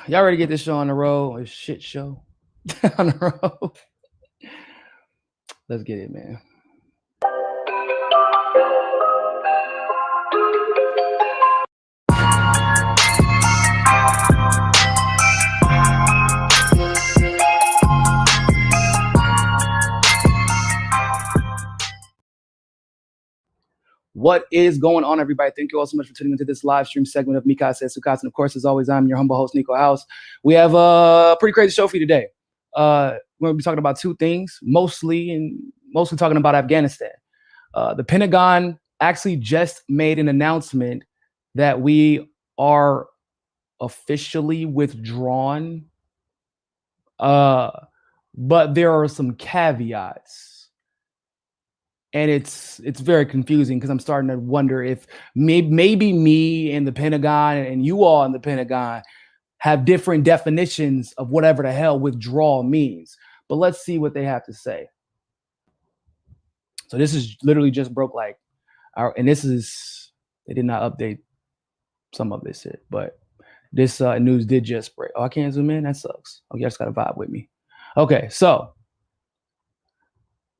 Y'all ready to get this show on the road? A shit show on the road. Let's get it, man. What is going on, everybody? Thank you all so much for tuning into this live stream segment of Mikai Says Sukas. And of course, as always, I'm your humble host, Niko House. We have a pretty crazy show for you today. We're going to be talking about two things, mostly talking about Afghanistan. The Pentagon actually just made an announcement that we are officially withdrawn. But there are some caveats. And it's very confusing because I'm starting to wonder if maybe me and the Pentagon and you all in the Pentagon have different definitions of whatever the hell withdrawal means. But let's see what they have to say. So this is literally just broke they did not update some of this shit, but this news did just break. Oh, I can't zoom in? That sucks. Oh, you just got to vibe with me. Okay, so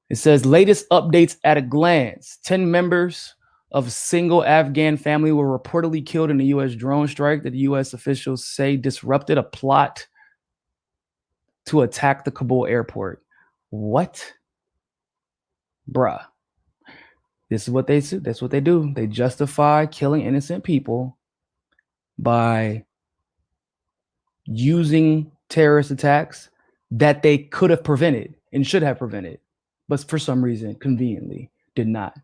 it says latest updates at a glance. 10 members of a single Afghan family were reportedly killed in a U.S. drone strike that the U.S. officials say disrupted a plot to attack the Kabul airport. What? Bruh. This is what they do. That's what they do. They justify killing innocent people by using terrorist attacks that they could have prevented and should have prevented, but for some reason, conveniently, did not.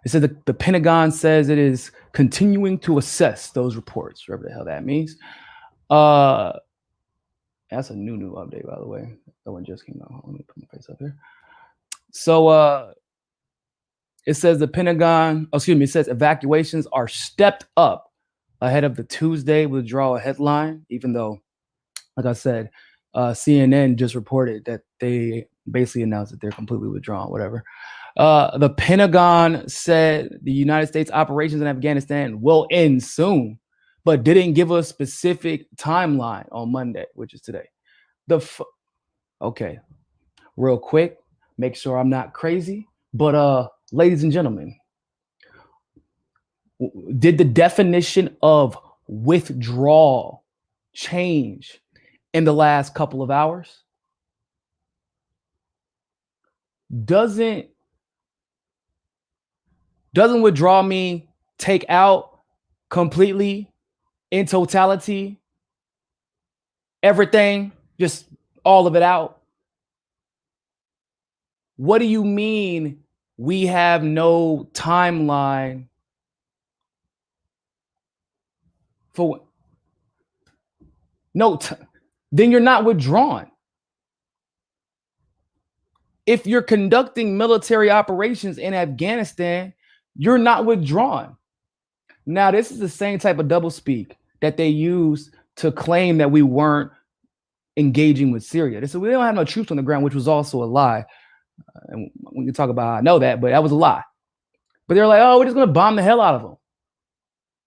It said the Pentagon says it is continuing to assess those reports, whatever the hell that means. That's a new update, by the way. That one just came out. Let me put my face up here. So it says it says evacuations are stepped up ahead of the Tuesday withdrawal headline, even though, like I said, CNN just reported that they basically announced that they're completely withdrawn, whatever. The Pentagon said the United States operations in Afghanistan will end soon, but didn't give a specific timeline on Monday, which is today. Okay, real quick, make sure I'm not crazy, but ladies and gentlemen, did the definition of withdrawal change in the last couple of hours? Doesn't withdraw mean take out completely, in totality, everything, just all of it out? What do you mean we have no timeline for then you're not withdrawn. If you're conducting military operations in Afghanistan, you're not withdrawn. Now, this is the same type of doublespeak that they use to claim that we weren't engaging with Syria. They said we don't have no troops on the ground, which was also a lie. And we can talk about, I know that, but that was a lie. But they're like, oh, we're just going to bomb the hell out of them.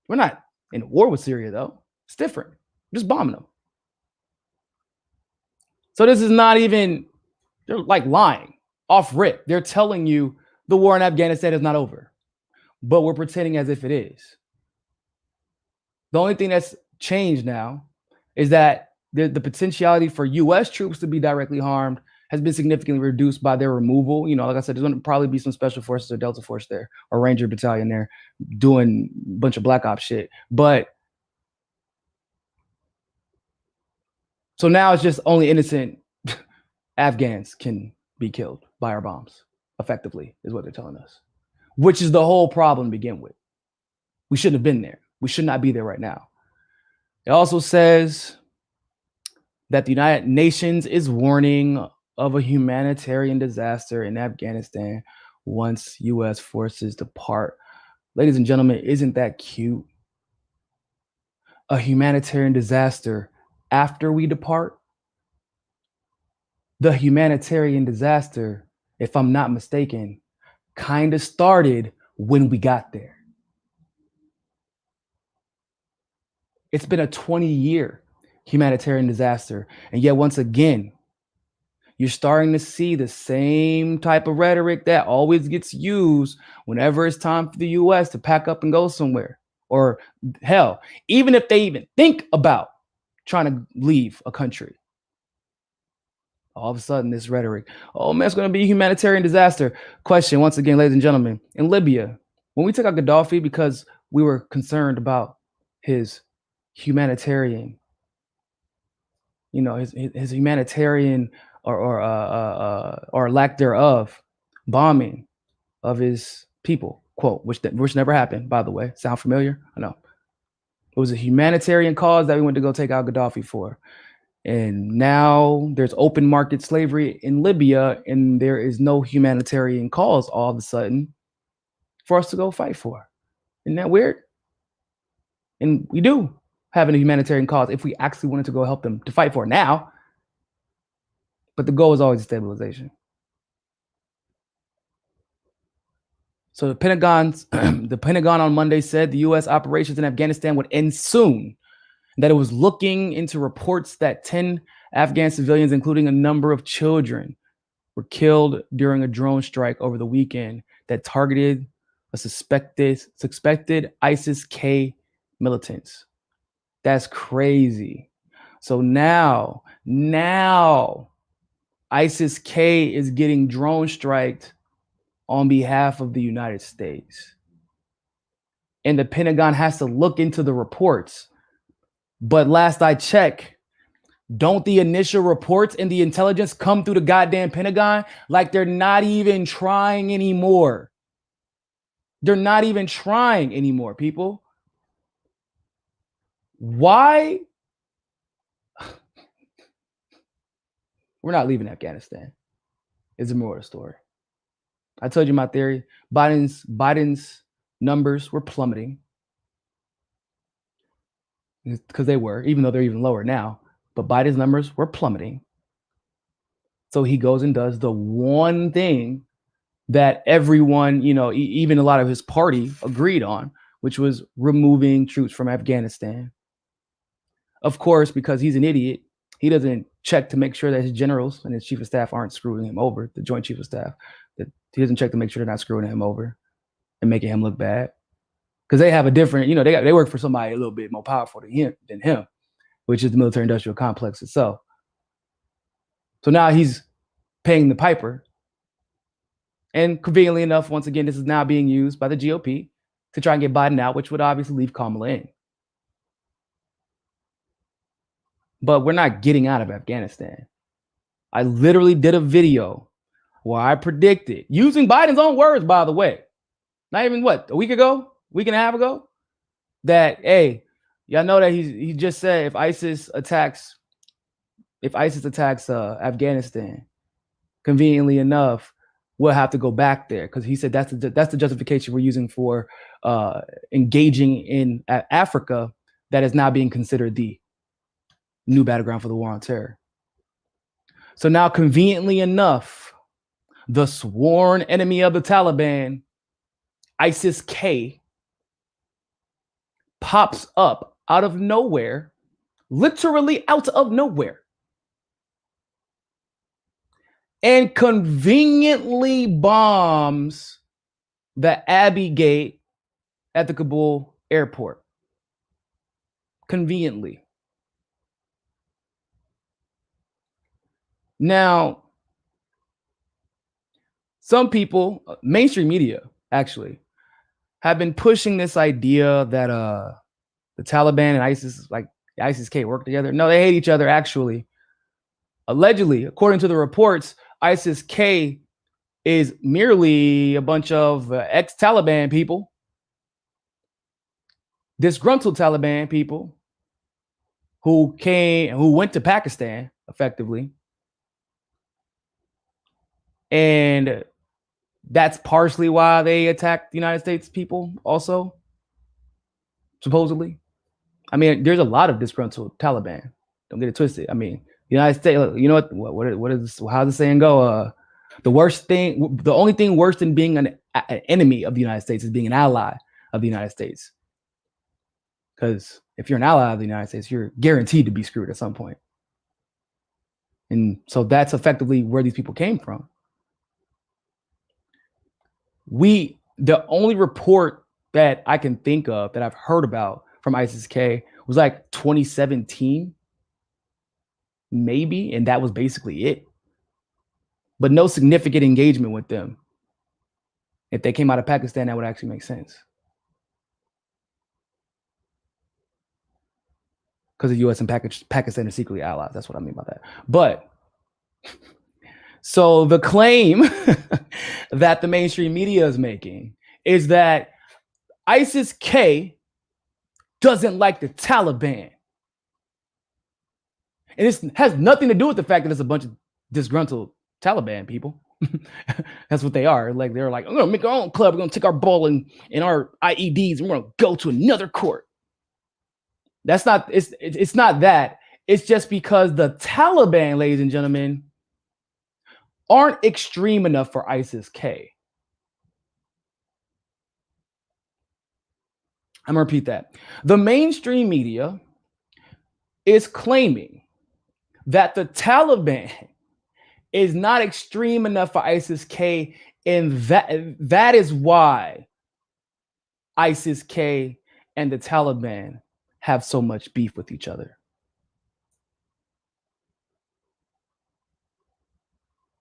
We're not in war with Syria, though. It's different. We're just bombing them. So this is not even, they're like lying off rip. They're telling you the war in Afghanistan is not over, but we're pretending as if it is. The only thing that's changed now is that the potentiality for U.S. troops to be directly harmed has been significantly reduced by their removal. You know, like I said, there's going to probably be some special forces or Delta Force there or Ranger Battalion there doing a bunch of Black Ops shit. But so now it's just only innocent Afghans can be killed by our bombs, effectively, is what they're telling us, which is the whole problem to begin with. We shouldn't have been there. We should not be there right now. It also says that the United Nations is warning of a humanitarian disaster in Afghanistan once U.S. forces depart. Ladies and gentlemen, isn't that cute? A humanitarian disaster after we depart? The humanitarian disaster, if I'm not mistaken, kind of started when we got there. It's been a 20-year humanitarian disaster. And yet, once again, you're starting to see the same type of rhetoric that always gets used whenever it's time for the US to pack up and go somewhere. Or hell, even if they even think about trying to leave a country. All of a sudden, this rhetoric, oh man, it's going to be a humanitarian disaster. Question, once again, ladies and gentlemen, in Libya, when we took out Gaddafi because we were concerned about his humanitarian, his humanitarian or lack thereof bombing of his people, quote, which never happened, by the way. Sound familiar? I know. It was a humanitarian cause that we went to go take out Gaddafi for. And now there's open market slavery in Libya, and there is no humanitarian cause all of a sudden for us to go fight for. Isn't that weird? And we do have a humanitarian cause if we actually wanted to go help them to fight for it now. But the goal is always stabilization. So the Pentagon on Monday said the U.S. operations in Afghanistan would end soon, that it was looking into reports that 10 Afghan civilians, including a number of children, were killed during a drone strike over the weekend that targeted a suspected ISIS-K militants. That's crazy. So now ISIS-K is getting drone striked on behalf of the United States. And the Pentagon has to look into the reports. But last I checked, don't the initial reports and the intelligence come through the goddamn Pentagon? Like they're not even trying anymore. They're not even trying anymore, people. Why? We're not leaving Afghanistan. Is the moral of the story. I told you my theory. Biden's numbers were plummeting. Because they were, even though they're even lower now. But Biden's numbers were plummeting. So he goes and does the one thing that everyone, even a lot of his party agreed on, which was removing troops from Afghanistan. Of course, because he's an idiot, he doesn't check to make sure that his generals and his chief of staff aren't screwing him over, the joint chief of staff. That he doesn't check to make sure they're not screwing him over and making him look bad. Because they have a different, they work for somebody a little bit more powerful than him, which is the military-industrial complex itself. So now he's paying the piper. And conveniently enough, once again, this is now being used by the GOP to try and get Biden out, which would obviously leave Kamala in. But we're not getting out of Afghanistan. I literally did a video where I predicted, using Biden's own words, by the way, not even a week and a half ago, that, hey, y'all know that he just said if ISIS attacks Afghanistan, conveniently enough, we'll have to go back there, because he said that's the justification we're using for engaging in Africa that is now being considered the new battleground for the war on terror. So now, conveniently enough, the sworn enemy of the Taliban, ISIS-K, pops up out of nowhere, literally out of nowhere, and conveniently bombs the Abbey Gate at the Kabul airport. Conveniently. Now, some people, mainstream media actually, have been pushing this idea that the Taliban and ISIS, like ISIS-K, work together. No, they hate each other, actually. Allegedly, according to the reports, ISIS-K is merely a bunch of ex-Taliban people, disgruntled Taliban people who went to Pakistan, effectively. And that's partially why they attacked the United States people also, supposedly. I mean, there's a lot of disgruntled Taliban. Don't get it twisted. I mean, the United States, you know what is, how's the saying go? The only thing worse than being an enemy of the United States is being an ally of the United States. Because if you're an ally of the United States, you're guaranteed to be screwed at some point. And so that's effectively where these people came from. The only report that I can think of that I've heard about from ISIS-K was like 2017, maybe, and that was basically it. But no significant engagement with them. If they came out of Pakistan, that would actually make sense. Because the US and Pakistan are secretly allies. That's what I mean by that. But so the claim that the mainstream media is making is that ISIS-K doesn't like the Taliban. And this has nothing to do with the fact that it's a bunch of disgruntled Taliban people. That's what they are. Like they're like, I'm gonna make our own club. We're gonna take our ball and our IEDs, and we're gonna go to another court. That's not. It's not that. It's just because the Taliban, ladies and gentlemen, aren't extreme enough for ISIS-K. I'm gonna repeat that. The mainstream media is claiming that the Taliban is not extreme enough for ISIS-K, and that is why ISIS-K and the Taliban have so much beef with each other.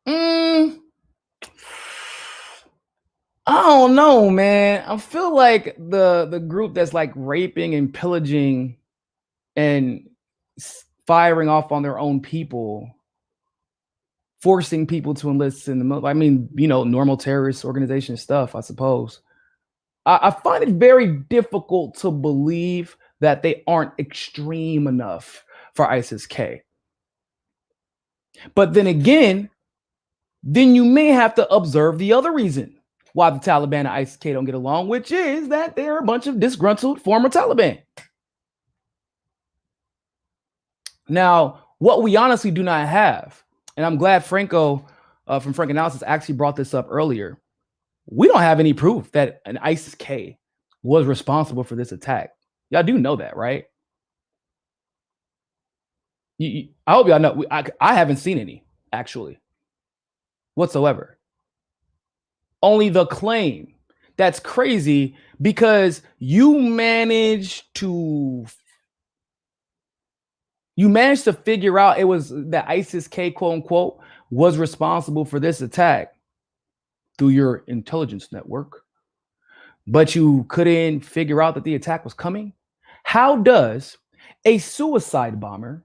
I don't know, man. I feel like the group that's like raping and pillaging and firing off on their own people, forcing people to enlist in the military. I mean, normal terrorist organization stuff, I suppose. I find it very difficult to believe that they aren't extreme enough for ISIS-K. But then again, you may have to observe the other reason why the Taliban and ISIS-K don't get along, which is that they're a bunch of disgruntled former Taliban. Now, what we honestly do not have, and I'm glad Franco from Frank Analysis actually brought this up earlier, we don't have any proof that an ISIS-K was responsible for this attack. Y'all do know that, right? I hope y'all know. I haven't seen any, actually, whatsoever. Only the claim. That's crazy because you managed to figure out it was that ISIS-K, quote unquote, was responsible for this attack through your intelligence network, but you couldn't figure out that the attack was coming. How does a suicide bomber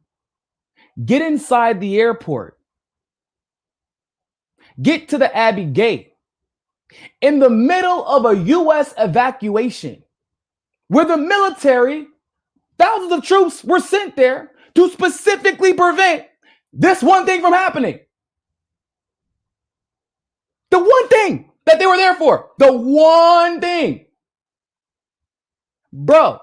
get inside the airport, get to the Abbey Gate in the middle of a US evacuation where the military, thousands of troops were sent there to specifically prevent this one thing from happening? The one thing that they were there for. The one thing. Bro.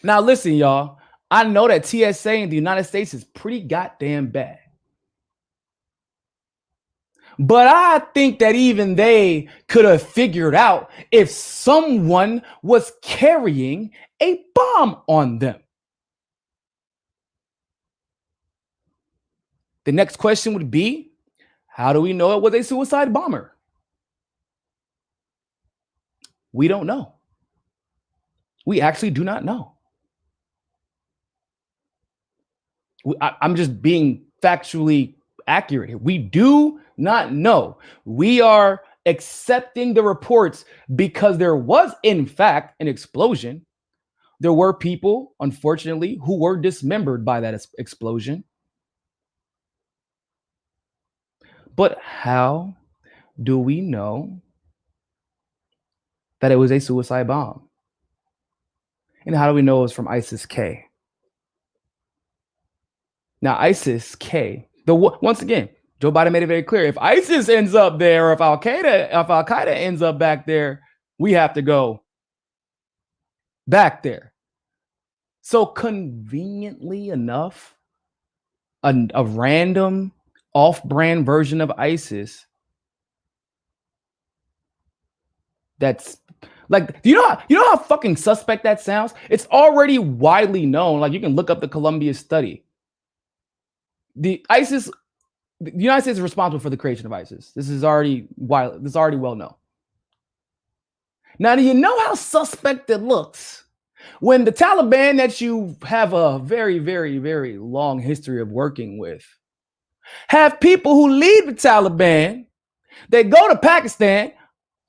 Now listen, y'all. I know that TSA in the United States is pretty goddamn bad. But I think that even they could have figured out if someone was carrying a bomb on them. The next question would be, how do we know it was a suicide bomber? We don't know. We actually do not know. I'm just being factually accurate here. We do not know. We are accepting the reports because there was, in fact, an explosion. There were people, unfortunately, who were dismembered by that explosion. But how do we know that it was a suicide bomb? And how do we know it was from ISIS-K? Now, ISIS-K, once again, Joe Biden made it very clear. If ISIS ends up there, or if Al Qaeda ends up back there, we have to go back there. So conveniently enough, a random off-brand version of ISIS that's Like, do you know how fucking suspect that sounds? It's already widely known. Like, you can look up the Columbia study. The United States is responsible for the creation of ISIS. This is already well known. Now, do you know how suspect it looks when the Taliban that you have a very, very, very long history of working with have people who lead the Taliban? They go to Pakistan,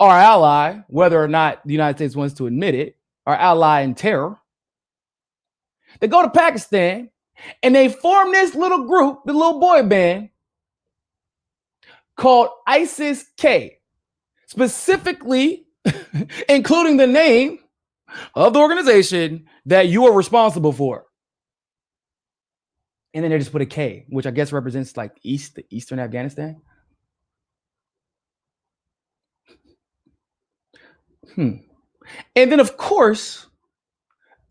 our ally, whether or not the United States wants to admit it, our ally in terror. They go to Pakistan and they form this little group, the little boy band called ISIS-K, specifically including the name of the organization that you are responsible for. And then they just put a K, which I guess represents like Eastern Afghanistan. And then, of course,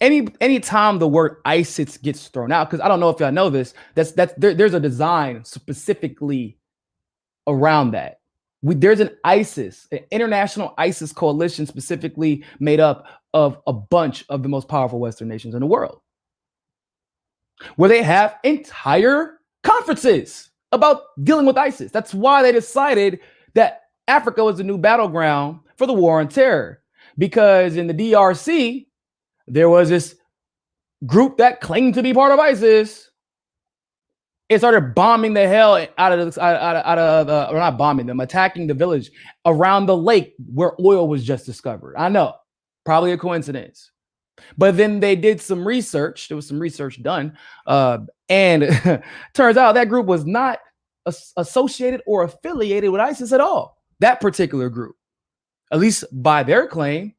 any time the word ISIS gets thrown out, because I don't know if y'all know this, there's a design specifically around that. There's an ISIS, an international ISIS coalition specifically made up of a bunch of the most powerful Western nations in the world, where they have entire conferences about dealing with ISIS. That's why they decided that Africa was the new battleground for the war on terror, because in the DRC, there was this group that claimed to be part of ISIS. It started bombing the hell out of or not bombing them, attacking the village around the lake where oil was just discovered. I know, probably a coincidence. But then they did some research. There was some research done. And turns out that group was not associated or affiliated with ISIS at all. That particular group, at least by their claim.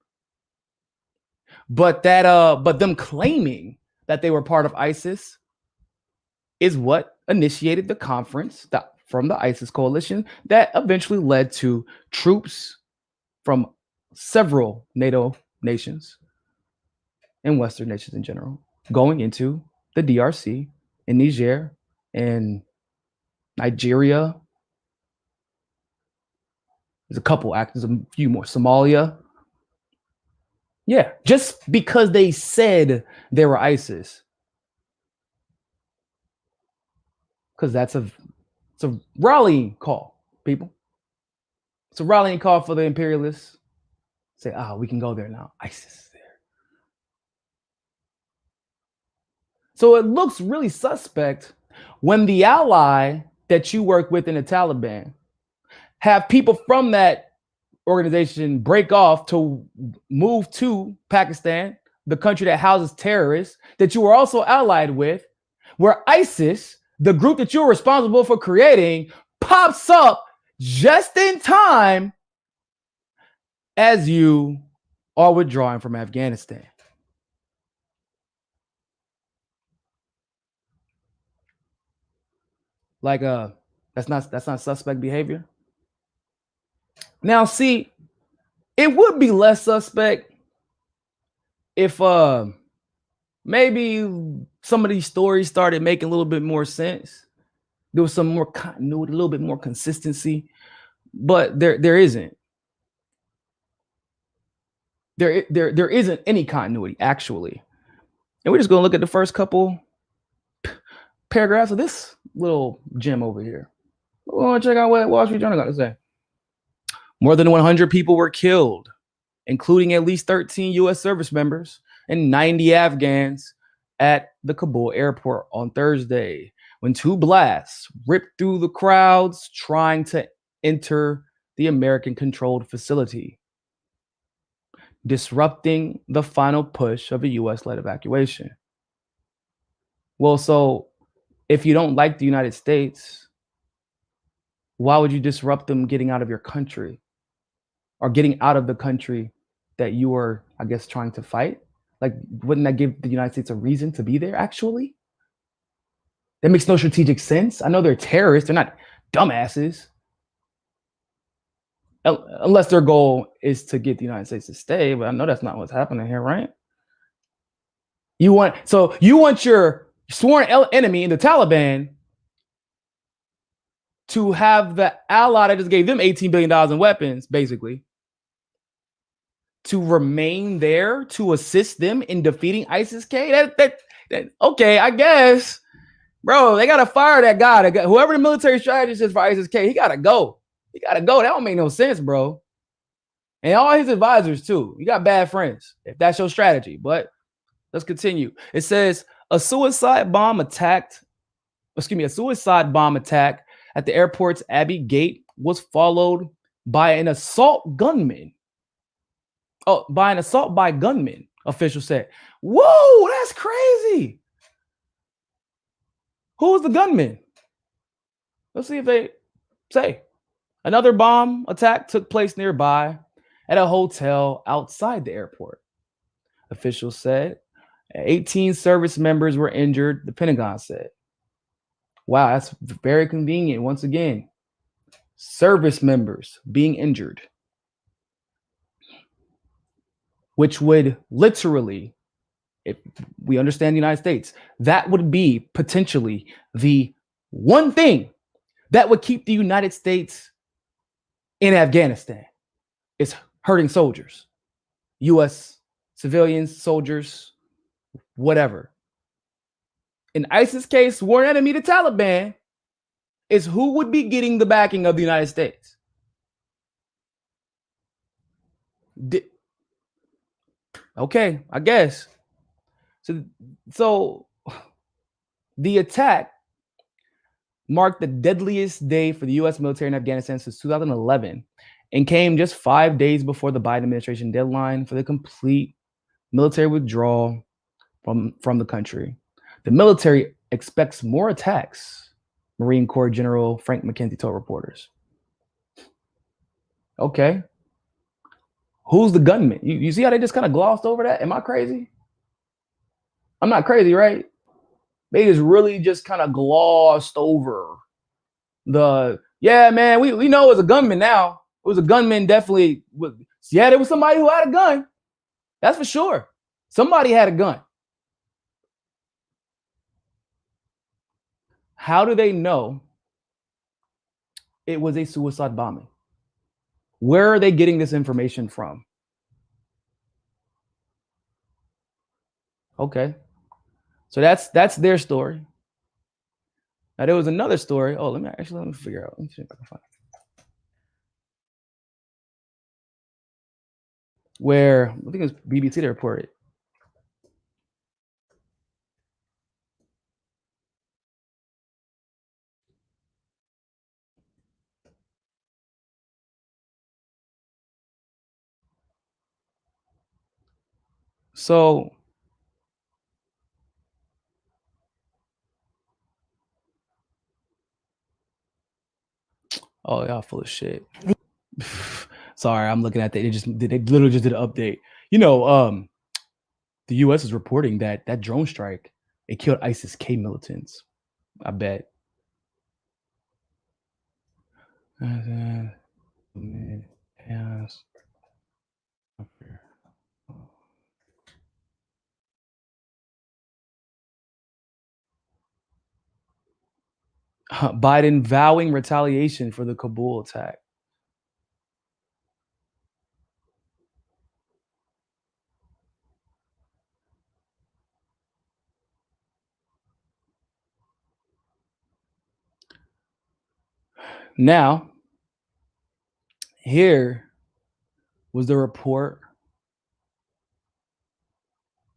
But them claiming that they were part of ISIS is what initiated the conference from the ISIS coalition that eventually led to troops from several NATO nations and Western nations in general going into the DRC and Niger and Nigeria. There's a few more. Somalia. Yeah, just because they said they were ISIS. Because it's a rallying call, people. It's a rallying call for the imperialists. Say, we can go there now. ISIS is there. So it looks really suspect when the ally that you work with in the Taliban have people from that organization break off to move to Pakistan, the country that houses terrorists that you are also allied with, where ISIS, the group that you're responsible for creating, pops up just in time as you are withdrawing from Afghanistan. Like, that's not suspect behavior. Now, see, it would be less suspect if maybe some of these stories started making a little bit more sense. There was some more continuity, a little bit more consistency, but there isn't. There isn't any continuity, actually. And we're just gonna look at the first couple paragraphs of this little gem over here. We're gonna check out what Wall Street Journal got to say. More than 100 people were killed, including at least 13 U.S. service members and 90 Afghans at the Kabul airport on Thursday, when two blasts ripped through the crowds trying to enter the American-controlled facility, disrupting the final push of a U.S.-led evacuation. Well, so if you don't like the United States, why would you disrupt them getting out of your country or getting out of the country that you are, I guess, trying to fight? Like, wouldn't that give the United States a reason to be there, actually? That makes no strategic sense. I know they're terrorists. They're not dumbasses. Unless their goal is to get the United States to stay, but I know that's not what's happening here, right? You want your sworn enemy in the Taliban to have the ally that just gave them $18 billion in weapons, basically, to remain there to assist them in defeating ISIS-K? Okay, I guess. Bro, they got to fire that guy. Whoever the military strategist is for ISIS-K, he got to go. He got to go. That don't make no sense, bro. And all his advisors, too. You got bad friends, if that's your strategy. But let's continue. It says, a suicide bomb attack at the airport's Abbey Gate was followed by an assault gunman. By gunmen, officials said. Whoa, that's crazy. Who was the gunman? Let's see if they say. Another bomb attack took place nearby at a hotel outside the airport. Officials said 18 service members were injured, the Pentagon said. Wow, that's very convenient. Once again, service members being injured, which would literally, if we understand the United States, that would be potentially the one thing that would keep the United States in Afghanistan. Is hurting soldiers, U.S. civilians, soldiers, whatever. In ISIS case, sworn enemy, the Taliban, is who would be getting the backing of the United States. Okay, I guess. So the attack marked the deadliest day for the U.S. military in Afghanistan since 2011 and came just 5 days before the Biden administration deadline for the complete military withdrawal from the country. The military expects more attacks, Marine Corps General Frank McKenzie told reporters. Okay. Who's the gunman? You see how they just kind of glossed over that? Am I crazy? I'm not crazy, right? They just really just kind of glossed over yeah, man, we know it was a gunman now. It was a gunman, definitely. Yeah, there was somebody who had a gun. That's for sure. Somebody had a gun. How do they know it was a suicide bombing? Where are they getting this information from? Okay. So that's their story. Now there was another story. Oh, let me figure out. Let me see if I can find it. Where I think it was BBC that reported. So oh, y'all full of shit. Sorry, I'm looking at that. They literally just did an update. You know, the U.S. is reporting that drone strike, it killed ISIS-K militants. I bet. Biden vowing retaliation for the Kabul attack. Now, here was the report,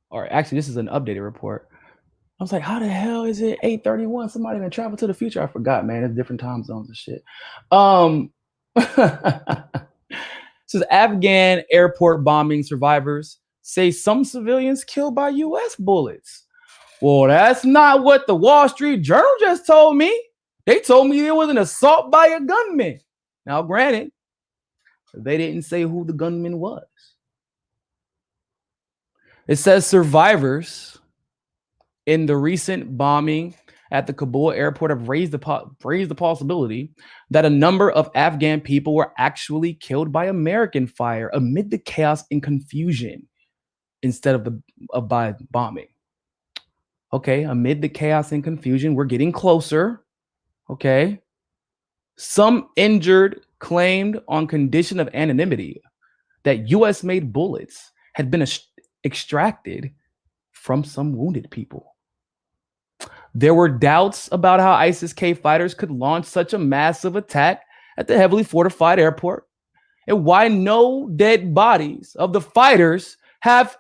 or actually, this is an updated report. I was like, how the hell is it 8:31? Somebody gonna travel to the future? I forgot, man. It's different time zones and shit. Says Afghan airport bombing survivors say some civilians killed by U.S. bullets. Well, that's not what the Wall Street Journal just told me. They told me there was an assault by a gunman. Now, granted, they didn't say who the gunman was. It says survivors in the recent bombing at the Kabul airport have raised the possibility that a number of Afghan people were actually killed by American fire amid the chaos and confusion instead of by bombing. Okay, amid the chaos and confusion, we're getting closer. Okay. Some injured claimed on condition of anonymity. that US-made bullets had been extracted from some wounded people. There were doubts about how ISIS-K fighters could launch such a massive attack at the heavily fortified airport, and why no dead bodies of the fighters have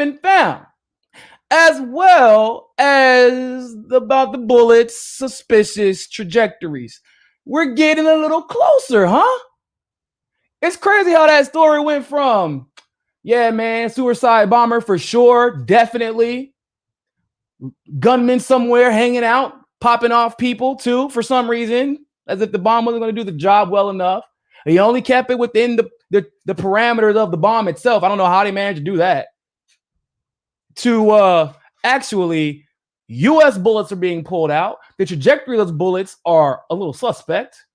been found, as well as about the bullets' suspicious trajectories. We're getting a little closer, huh? It's crazy how that story went from, yeah, man, suicide bomber for sure, definitely. Gunmen somewhere hanging out, popping off people too, for some reason, as if the bomb wasn't going to do the job well enough. He only kept it within the parameters of the bomb itself. I don't know how they managed to do that. To actually, US bullets are being pulled out. The trajectory of those bullets are a little suspect.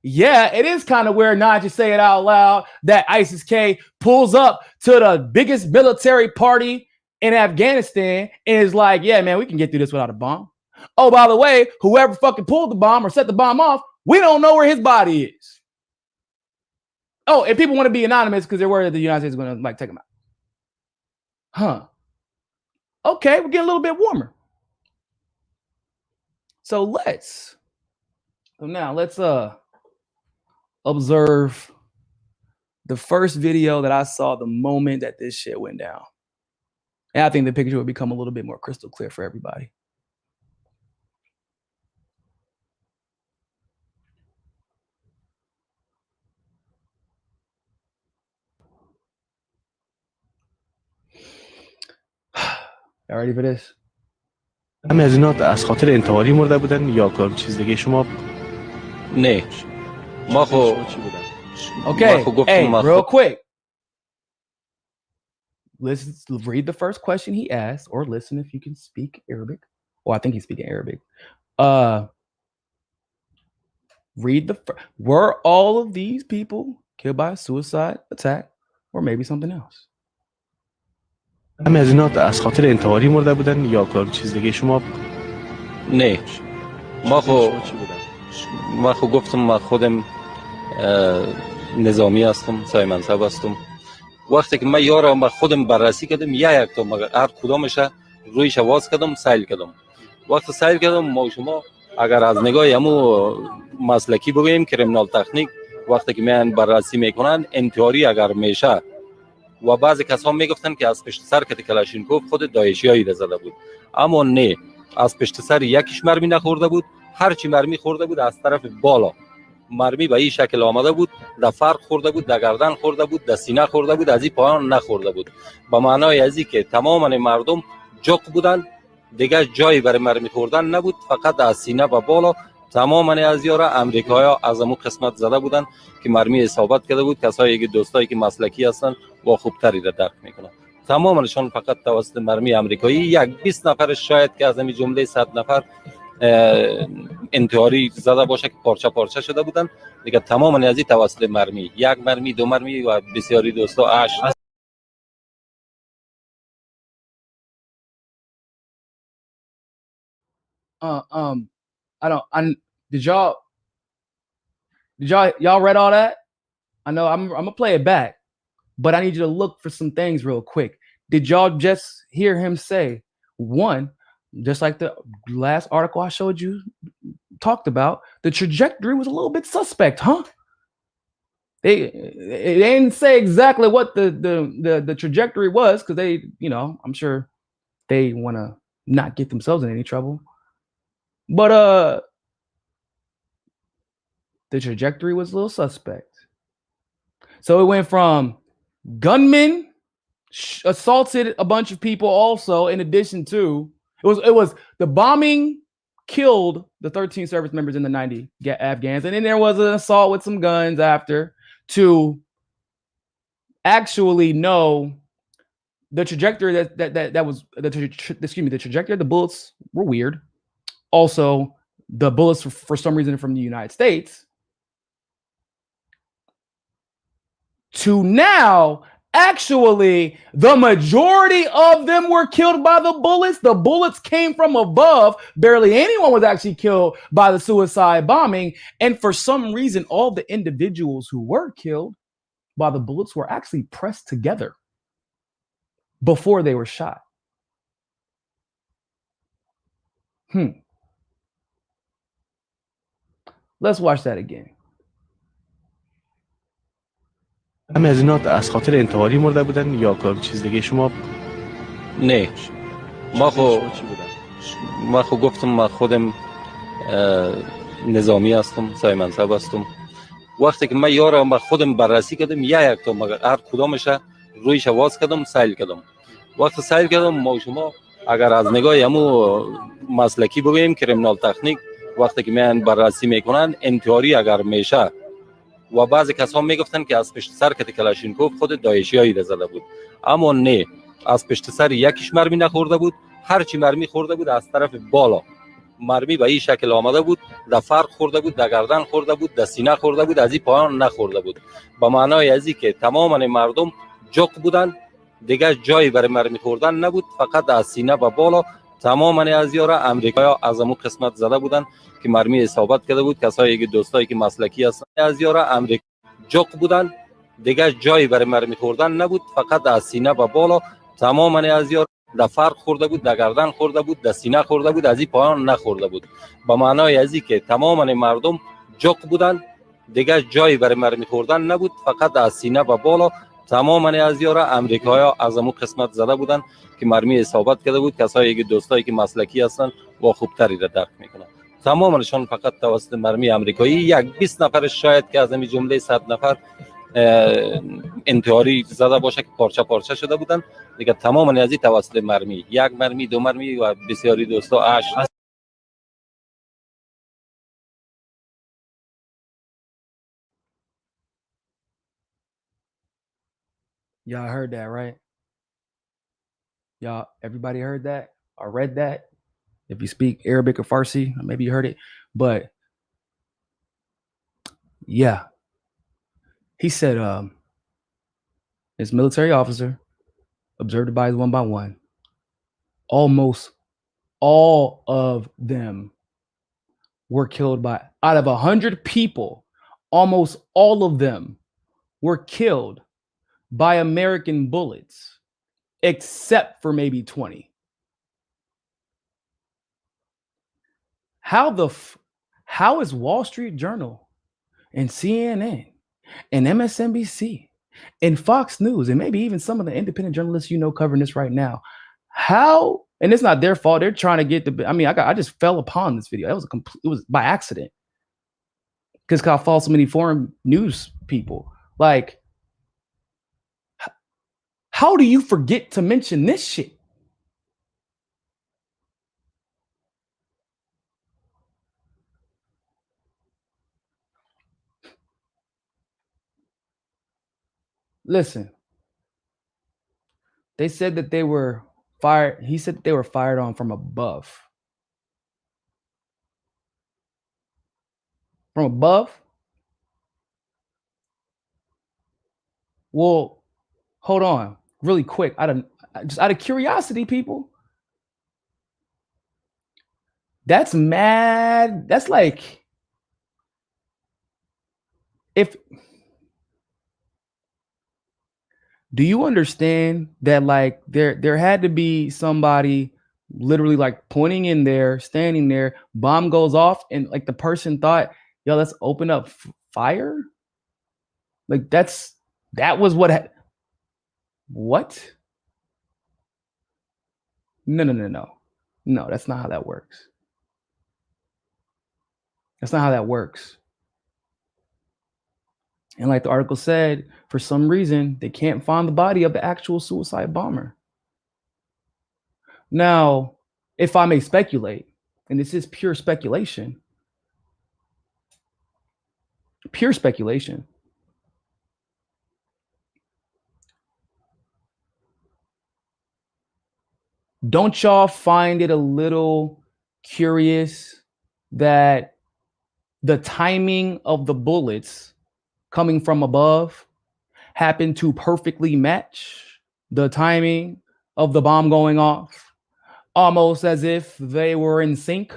Yeah, it is kind of weird not to say it out loud that ISIS-K pulls up to the biggest military party in Afghanistan and is like, yeah, man, we can get through this without a bomb. Oh, by the way, whoever fucking pulled the bomb or set the bomb off, we don't know where his body is. Oh, and people want to be anonymous because they're worried that the United States is going to like take them out. Huh. Okay, we're getting a little bit warmer. So let's observe the first video that I saw the moment that this shit went down. And I think the picture will become a little bit more crystal clear for everybody. Y'all ready for this? همه از اینا از خاطر انتحاری مرده بودن یا کار چیز دیگه شما؟ نه ما خو Okay, hey, real quick. Listen, read the first question he asked, or listen if you can speak Arabic. Well, I think he's speaking Arabic. Read were all of these people killed by a suicide attack, or maybe something else? همه از اینا از خاطر انتحاری مرده بودن یا کار چیز دیگه شما؟ نه ما خو گفتم ما خودم نظامی هستم، سای منصب هستم. وقتی که من یارم ما خودم بررسی کردم یک تا هر کدامش رویش واز کردم، سیل کردم. وقتی سیل کردم ما شما اگر از نگاه همو مسلکی بگوییم کریمینال تکنیک، وقتی که میان بررسی میکنن انتحاری اگر میشه و بعضی کسا میگفتن که از پشت سر کت کلاشینکوف خود داعشیایی زده بود، اما نه، از پشت سر یکیش مرمی نخورده بود، هر چی مرمی خورده بود از طرف بالا مرمی به این شکل آمده بود، در فرق خورده بود، در گردن خورده بود، در سینه خورده بود، از این پایان نخورده بود. به معنای از این که تماما مردم جوق بودن، دیگه جایی برای مرمی خوردن نبود، فقط از سینه و بالا تماما از یارا امریکایی‌ها از همون قسمت زده بودن که مرمی اصابت کرده بود. کسایی که دوستایی که مسلکی هستن و خوبتری را درک میکنن، تمامشون فقط توسط مرمی امریکایی. یک 20 نفر شاید که از همین جمله 100 نفر انتحاری زده باشه که پارچه پارچه شده بودن، دیگه تماما از این توسط مرمی، یک مرمی، دو مرمی و بسیاری دوستا اش. Did y'all read all that? I know I'm gonna play it back, but I need you to look for some things real quick. Did y'all just hear him say, one, just like the last article I showed you talked about, the trajectory was a little bit suspect, huh? They didn't say exactly what the trajectory was, because they, you know, I'm sure they want to not get themselves in any trouble. But the trajectory was a little suspect. So it went from gunmen assaulted a bunch of people also, in addition to it was the bombing killed the 13 service members and the 90 Afghans, and then there was an assault with some guns after, to actually know the trajectory that was the trajectory of the bullets were weird. Also, the bullets for some reason from the United States, to now actually the majority of them were killed by the bullets. The bullets came from above. Barely anyone was actually killed by the suicide bombing. And for some reason, all the individuals who were killed while the bullets were actually pressed together before they were shot. Let's watch that again. همه از اینا از خاطر انتحاری مرده بودن یا چیز دیگه؟ شما نه ما خو گفتم ما خودم نظامی هستم، سای منصب هستم. وقتی که من یارم ما خودم بررسی کردم یک تا مگر هر کدامش رویش واز کردم، سیل کردم. وقتی سیل کردم ما شما اگر از نگاه همو مسلکی بگوییم کریمینال تکنیک، وقتی که میان بررسی میکنن انتحاری اگر میشه و بعضی کسا میگفتن که از پشت سر کت کلاشینکوف خود داعشیایی را زده بود، اما نه، از پشت سر یکیش مرمی نخورده بود، هرچی مرمی خورده بود از طرف بالا مرمی به این شکل آمده بود، در فرق خورده بود، در گردن خورده بود، در سینه خورده بود، از این پایان نخورده بود. به معنای از این که تماما مردم جوق بودن، دیگه جایی برای مرمی خوردن نبود، فقط از سینه و بالا تماما از یارا امریکایی از امو قسمت زده بودن که مرمی اصابت کرده بود. کسایی که دوستایی که مسلکی هستن از یارا امریکا جوق بودن، دیگه جایی برای مرمی خوردن نبود، فقط از سینه و بالا تماما از یارا در فرق خورده بود، در گردن خورده بود، در سینه خورده بود، از این پایان نخورده بود. به معنای از این که تماما مردم جوق بودن، دیگه جایی برای مرمی خوردن نبود، فقط از سینه و بالا تماما از یارا امریکایی از امو قسمت زده بودن که مرمی اصابت کرده بود. کسایی که دوستایی که مسلکی هستن و خوبتری را درک میکنن، تمامشون فقط توسط مرمی امریکایی. یک 20 نفر شاید که از این جمله 100 نفر انتحاری زده باشه که پارچه پارچه شده بودن، دیگه تماما از این توسط مرمی، یک مرمی، دو مرمی و بسیاری دوستا اش. Y'all heard that, right? Y'all, everybody heard that or read that? If you speak Arabic or Farsi, maybe you heard it. But yeah, he said this military officer observed the bodies one by one. Almost all of them were killed by, out of 100 people, almost all of them were killed by American bullets, except for maybe 20. How is Wall Street Journal and CNN and MSNBC and Fox News and maybe even some of the independent journalists covering this right now, how, and it's not their fault, they're trying to get the, I just fell upon this video. It was by accident because I follow so many foreign news people. Like, how do you forget to mention this shit? Listen, they said that they were fired. He said that they were fired on from above. From above? Well, hold on, really quick. Just out of curiosity, people. That's mad. That's like, do you understand that like there had to be somebody literally like pointing in there, standing there, bomb goes off, and like the person thought, yo, let's open up fire? Like that was what? No, that's not how that works. That's not how that works. And like the article said, for some reason, they can't find the body of the actual suicide bomber. Now, if I may speculate, and this is pure speculation, don't y'all find it a little curious that the timing of the bullets coming from above happened to perfectly match the timing of the bomb going off, almost as if they were in sync?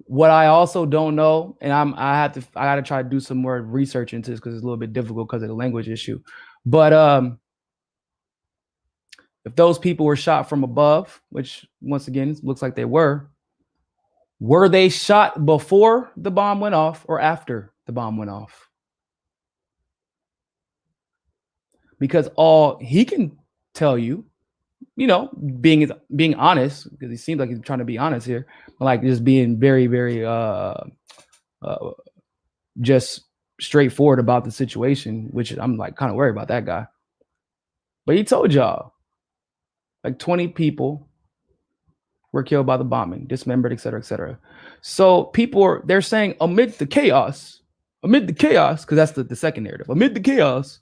What I also don't know, and I gotta try to do some more research into this because it's a little bit difficult because of the language issue. But if those people were shot from above, which once again looks like they were they shot before the bomb went off or after the bomb went off? Because all he can tell you, being honest, because he seems like he's trying to be honest here, like just being very, very just straightforward about the situation, which I'm like kind of worried about that guy. But he told y'all like 20 people were killed by the bombing, dismembered, et cetera, et cetera. So they're saying amid the chaos, because that's the second narrative, amid the chaos,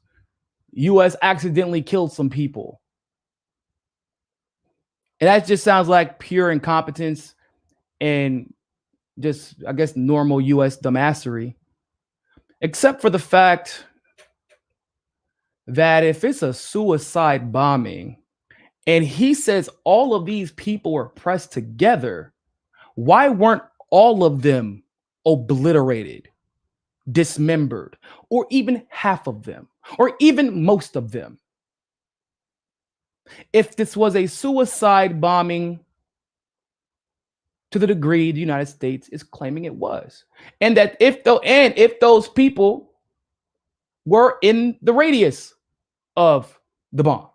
U.S. accidentally killed some people. And that just sounds like pure incompetence and just, I guess, normal U.S. dumbassery, except for the fact that if it's a suicide bombing and he says all of these people were pressed together, why weren't all of them obliterated, dismembered, or even half of them, or even most of them? If this was a suicide bombing to the degree the United States is claiming it was, and that if those people were in the radius of the bomb.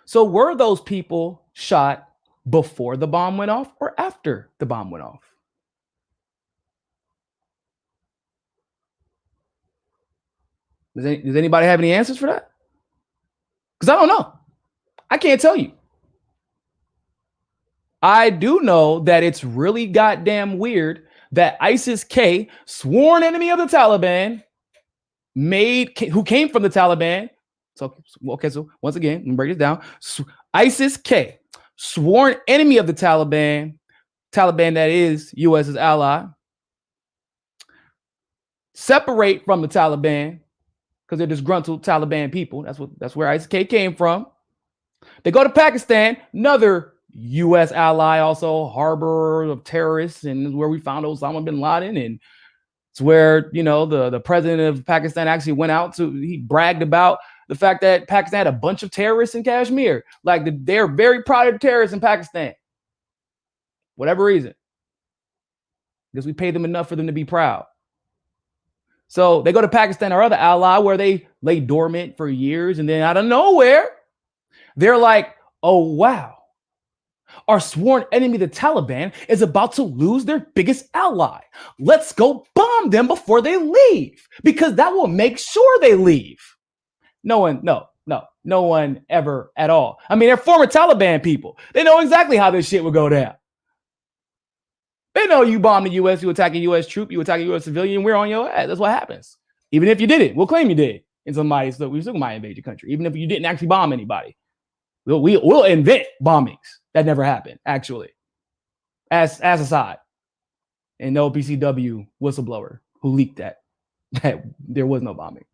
So were those people shot before the bomb went off or after the bomb went off? Does anybody have any answers for that? Because I don't know. I can't tell you. I do know that it's really goddamn weird that ISIS-K, sworn enemy of the Taliban, who came from the Taliban. So once again, let me break it down. ISIS-K, sworn enemy of the Taliban that is U.S.'s ally, separate from the Taliban because they're disgruntled Taliban people. That's where ISIS-K came from. They go to Pakistan, another U.S. ally, also harbor of terrorists, and where we found Osama bin Laden. And it's where, the president of Pakistan actually went out he bragged about the fact that Pakistan had a bunch of terrorists in Kashmir. Like they're very proud of terrorists in Pakistan. Whatever reason. Because we pay them enough for them to be proud. So they go to Pakistan, our other ally, where they lay dormant for years. And then out of nowhere, they're like, oh, wow. Our sworn enemy, the Taliban, is about to lose their biggest ally. Let's go bomb them before they leave, because that will make sure they leave. No one ever at all. I mean, they're former Taliban people. They know exactly how this shit would go down. They know you bomb the U.S., you attack a U.S. troop, you attack a U.S. civilian, we're on your ass. That's what happens. Even if you did it, we'll claim you did. And we still might invade your country, even if you didn't actually bomb anybody. We'll invent bombings that never happened, actually. As Assad, and the OPCW whistleblower who leaked that there was no bombing.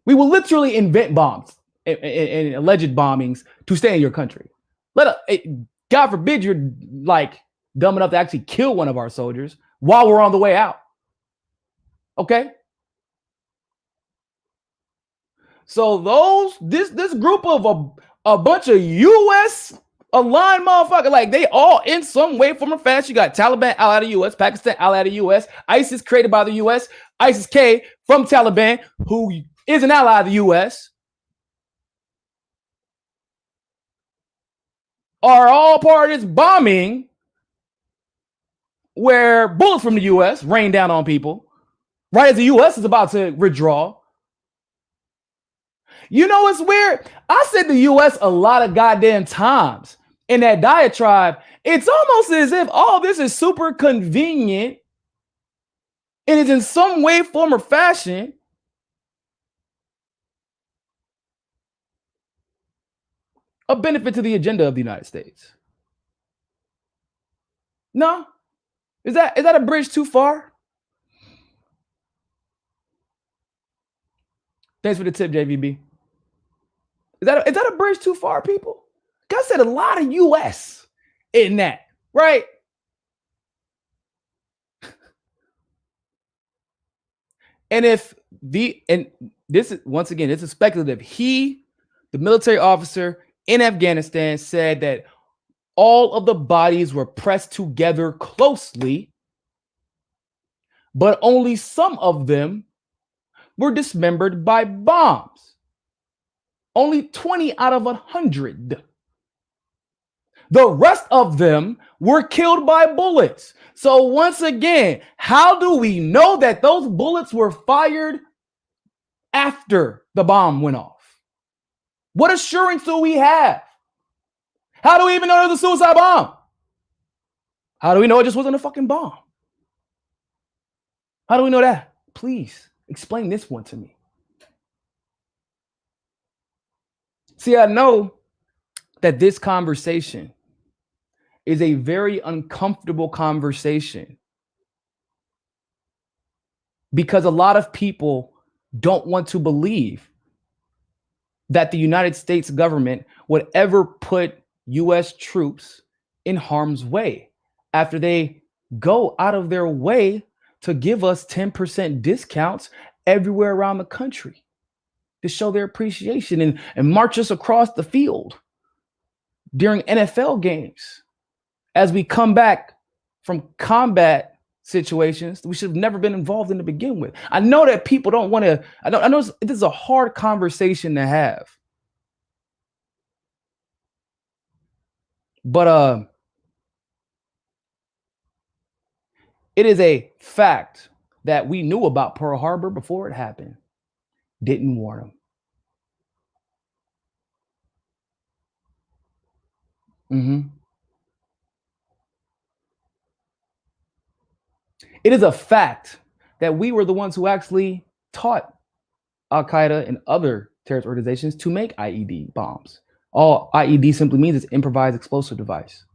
We will literally invent bombs and alleged bombings to stay in your country. God forbid you're like dumb enough to actually kill one of our soldiers while we're on the way out. Okay? So this group of a bunch of U.S. aligned motherfuckers, like they all in some way, form, or fashion. You got Taliban allied to the U.S., Pakistan allied to the U.S., ISIS created by the U.S., ISIS-K from Taliban, who is an ally of the U.S., are all part of this bombing where bullets from the U.S. rain down on people right as the U.S. is about to withdraw. You know what's weird? I said the U.S. a lot of goddamn times in that diatribe. It's almost as if all this is super convenient and is in some way, form, or fashion a benefit to the agenda of the United States. No? Is that a bridge too far? Thanks for the tip, JVB. Is that a bridge too far, people? I said a lot of U.S. in that. right? And this is, once again, this is speculative. The military officer in Afghanistan, said that all of the bodies were pressed together closely, but only some of them were dismembered by bombs. Only 20 out of 100. The rest of them were killed by bullets. So once again, how do we know that those bullets were fired after the bomb went off? What assurance do we have? How do we even know it was a suicide bomb? How do we know it just wasn't a fucking bomb? How do we know that? Please explain this one to me. See, I know that this conversation is a very uncomfortable conversation because a lot of people don't want to believe that the United States government would ever put US troops in harm's way after they go out of their way to give us 10% discounts everywhere around the country to show their appreciation and march us across the field during NFL games as we come back from combat situations we should have never been involved in to begin with. I know that people don't want to, I know this is a hard conversation to have. But it is a fact that we knew about Pearl Harbor before it happened. Didn't warn them. It is a fact that we were the ones who actually taught Al-Qaeda and other terrorist organizations to make IED bombs. All IED simply means it's improvised explosive device.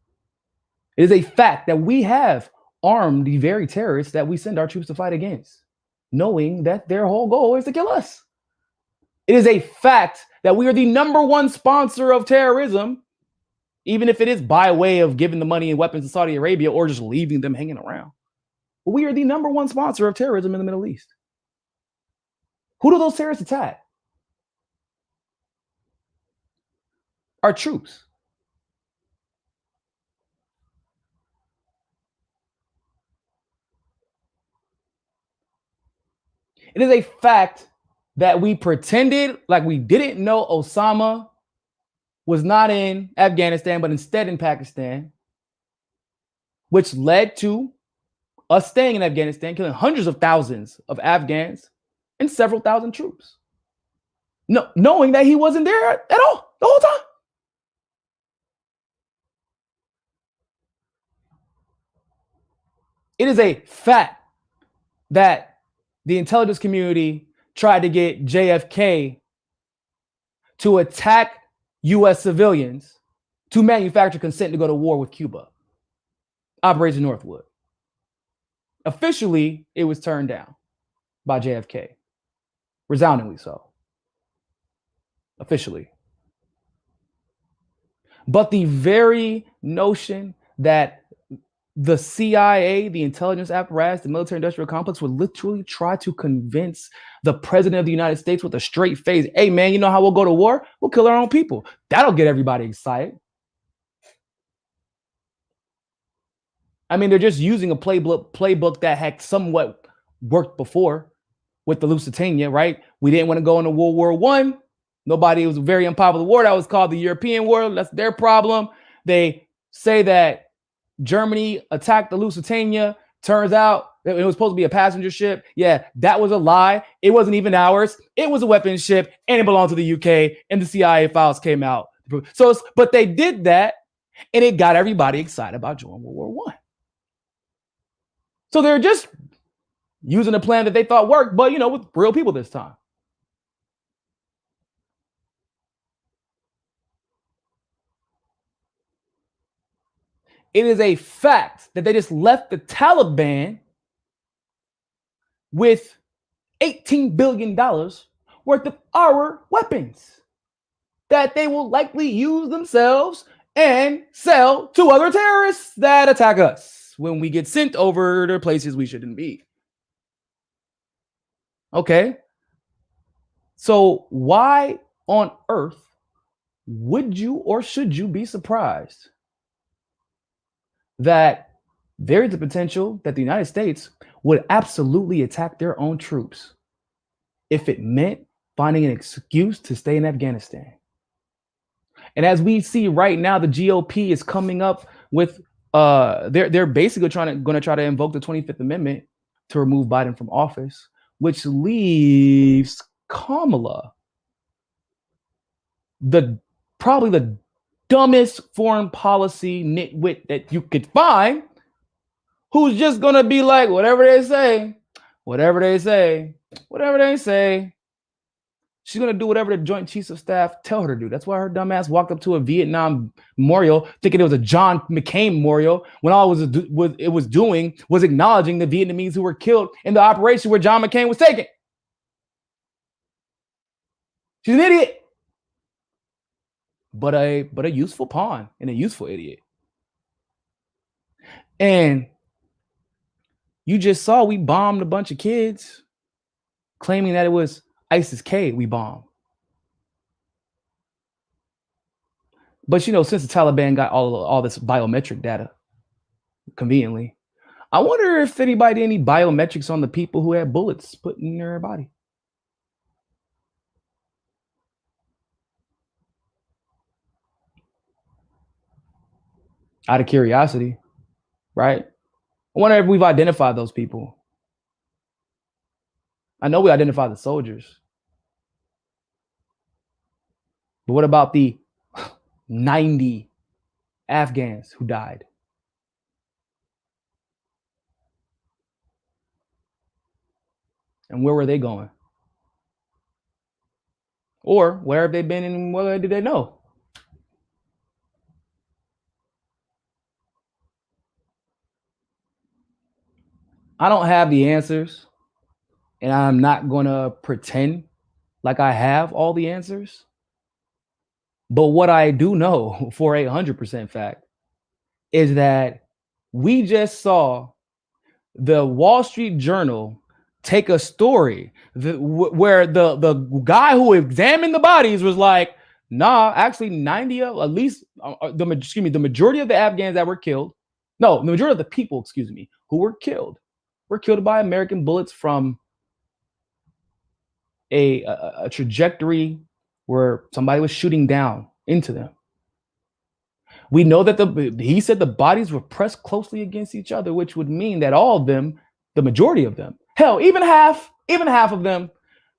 It is a fact that we have armed the very terrorists that we send our troops to fight against, knowing that their whole goal is to kill us. It is a fact that we are the #1 sponsor of terrorism, even if it is by way of giving the money and weapons to Saudi Arabia or just leaving them hanging around. But we are the #1 sponsor of terrorism in the Middle East. Who do those terrorists attack? Our troops. It is a fact that we pretended like we didn't know Osama was not in Afghanistan, but instead in Pakistan, which led to us staying in Afghanistan, killing hundreds of thousands of Afghans and several thousand troops. No, knowing that he wasn't there at all the whole time. It is a fact that the intelligence community tried to get JFK to attack US civilians to manufacture consent to go to war with Cuba. Operation Northwood. Officially, it was turned down by JFK. Resoundingly so. Officially. But the very notion that the CIA, the intelligence apparatus, the military industrial complex would literally try to convince the president of the United States with a straight face, hey man, you know how we'll go to war? We'll kill our own people. That'll get everybody excited. I mean, they're just using a playbook that had somewhat worked before with the Lusitania, right? We didn't want to go into World War I. It was a very unpopular war. That was called the European War. That's their problem. They say that Germany attacked the Lusitania. Turns out it was supposed to be a passenger ship. Yeah, that was a lie. It wasn't even ours. It was a weapons ship and it belonged to the UK, and the CIA files came out. But they did that and it got everybody excited about joining World War I. So they're just using a plan that they thought worked, but with real people this time. It is a fact that they just left the Taliban with $18 billion worth of our weapons that they will likely use themselves and sell to other terrorists that attack us when we get sent over to places we shouldn't be. Okay. So why on earth would you or should you be surprised that there is a potential that the United States would absolutely attack their own troops if it meant finding an excuse to stay in Afghanistan? And as we see right now, the GOP is coming up with they're basically going to try to invoke the 25th Amendment to remove Biden from office, which leaves Kamala probably the dumbest foreign policy nitwit that you could find, who's just gonna be like, whatever they say. She's gonna do whatever the Joint Chiefs of Staff tell her to do. That's why her dumb ass walked up to a Vietnam memorial thinking it was a John McCain memorial, when all it was doing was acknowledging the Vietnamese who were killed in the operation where John McCain was taken. She's an idiot. But a useful pawn and a useful idiot. And you just saw we bombed a bunch of kids, claiming that it was ISIS-K we bombed. But since the Taliban got all this biometric data conveniently, I wonder if anybody did any biometrics on the people who had bullets put in their body. Out of curiosity, right? I wonder if we've identified those people. I know we identified the soldiers. But what about the 90 Afghans who died? And where were they going? Or where have they been and what did they know? I don't have the answers, and I'm not going to pretend like I have all the answers. But what I do know for 100% fact is that we just saw the Wall Street Journal take a story where the guy who examined the bodies was like, nah, actually 90 of, at least the majority of the Afghans that were killed, no, the majority of the people, who were killed by American bullets from a trajectory where somebody was shooting down into them. We know that he said the bodies were pressed closely against each other, which would mean that all of them, the majority of them, hell, even half of them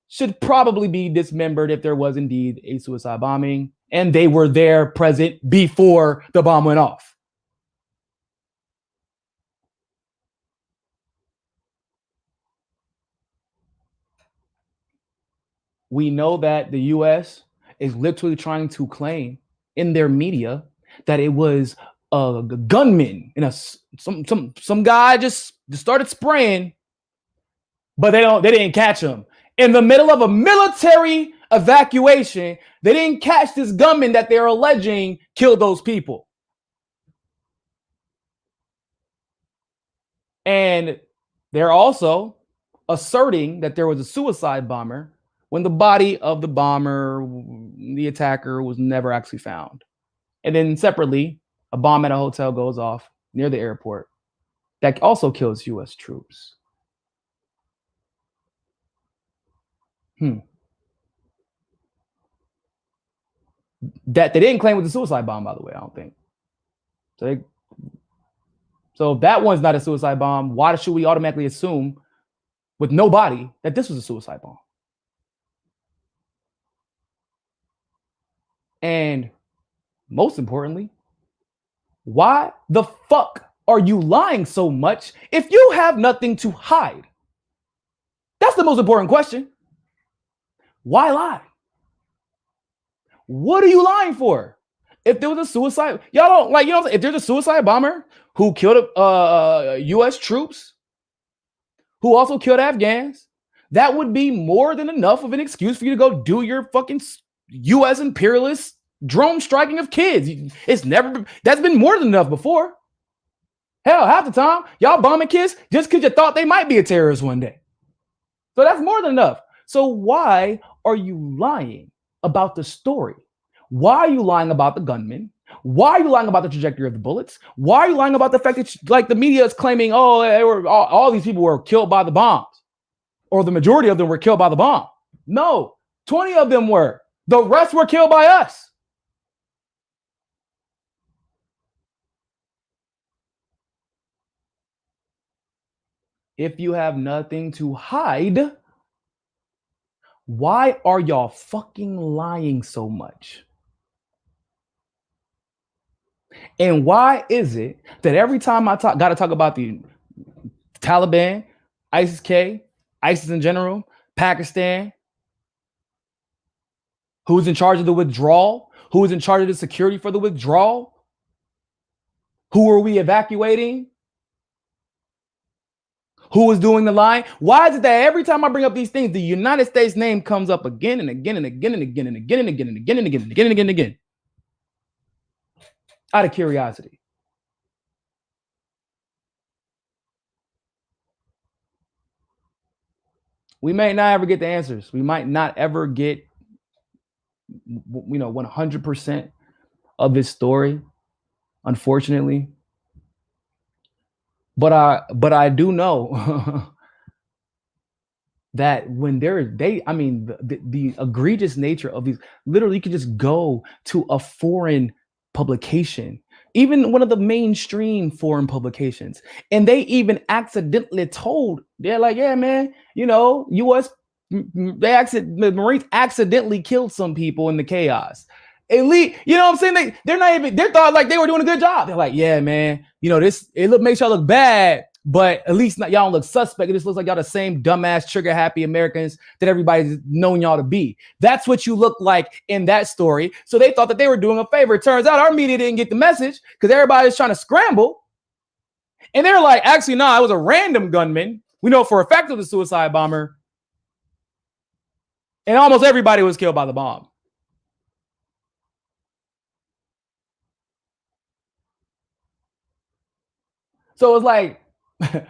should probably be dismembered if there was indeed a suicide bombing and they were there present before the bomb went off. We know that the US is literally trying to claim in their media that it was a gunman and some guy just started spraying, but they didn't catch him. In the middle of a military evacuation, they didn't catch this gunman that they're alleging killed those people. And they're also asserting that there was a suicide bomber when the body of the bomber, the attacker, was never actually found. And then separately, a bomb at a hotel goes off near the airport that also kills US troops. That they didn't claim was a suicide bomb, by the way, I don't think. So if that one's not a suicide bomb, why should we automatically assume with no body that this was a suicide bomb? And most importantly, why the fuck are you lying so much if you have nothing to hide? That's the most important question. Why lie? What are you lying for? If there was a suicide, y'all don't like, if there's a suicide bomber who killed US troops, who also killed Afghans, that would be more than enough of an excuse for you to go do your fucking US imperialist drone striking of kids. That's been more than enough before. Hell, half the time, y'all bombing kids just because you thought they might be a terrorist one day. So that's more than enough. So why are you lying about the story? Why are you lying about the gunman? Why are you lying about the trajectory of the bullets? Why are you lying about the fact that, like, the media is claiming, oh, they were all these people were killed by the bombs, or the majority of them were killed by the bomb? No, 20 of them were. The rest were killed by us. If you have nothing to hide, why are y'all fucking lying so much? And why is it that every time I gotta talk about the Taliban, ISIS-K, ISIS in general, Pakistan, who's in charge of the withdrawal, who is in charge of the security for the withdrawal, who are we evacuating, who is doing the lying? Why is it that every time I bring up these things, the United States name comes up again and again and again and again and again and again and again and again and again and again and again? Out of curiosity. We may not ever get the answers. We might not ever get, 100% of this story, unfortunately. But I do know that when the egregious nature of these, literally, you can just go to a foreign publication, even one of the mainstream foreign publications, and they even accidentally they're like, yeah, man, U.S. the Marines accidentally killed some people in the chaos. Elite, you know what I'm saying? They thought like they were doing a good job. They're like, yeah, man, makes y'all look bad, but at least y'all don't look suspect. It just looks like y'all the same dumbass, trigger happy Americans that everybody's known y'all to be. That's what you look like in that story. So they thought that they were doing a favor. It turns out our media didn't get the message because everybody was trying to scramble. And they're like, actually, no, it was a random gunman. We know for a fact it was a suicide bomber. And almost everybody was killed by the bomb. So it's like the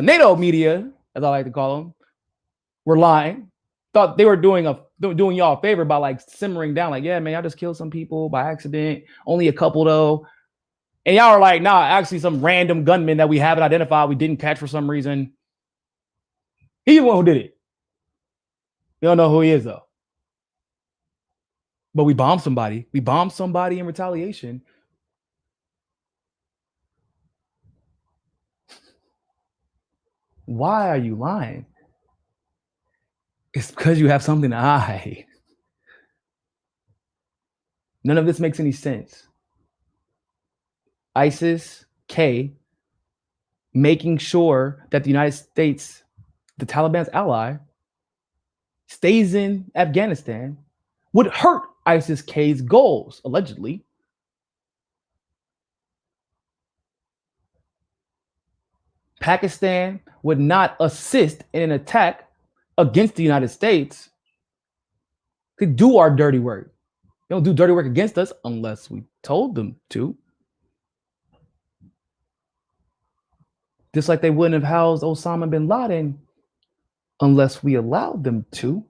NATO media, as I like to call them, were lying. Thought they were doing y'all a favor by like simmering down, like, yeah, man, I just killed some people by accident. Only a couple though. And y'all are like, nah, actually some random gunman that we haven't identified, we didn't catch for some reason. He's the one who did it. We don't know who he is though. But we bombed somebody. We bombed somebody in retaliation. Why are you lying? It's because you have something to hide. None of this makes any sense. ISIS-K making sure that the United States, the Taliban's ally, stays in Afghanistan would hurt ISIS-K's goals, allegedly. Pakistan would not assist in an attack against the United States. They do our dirty work. They don't do dirty work against us unless we told them to. Just like they wouldn't have housed Osama bin Laden unless we allowed them to.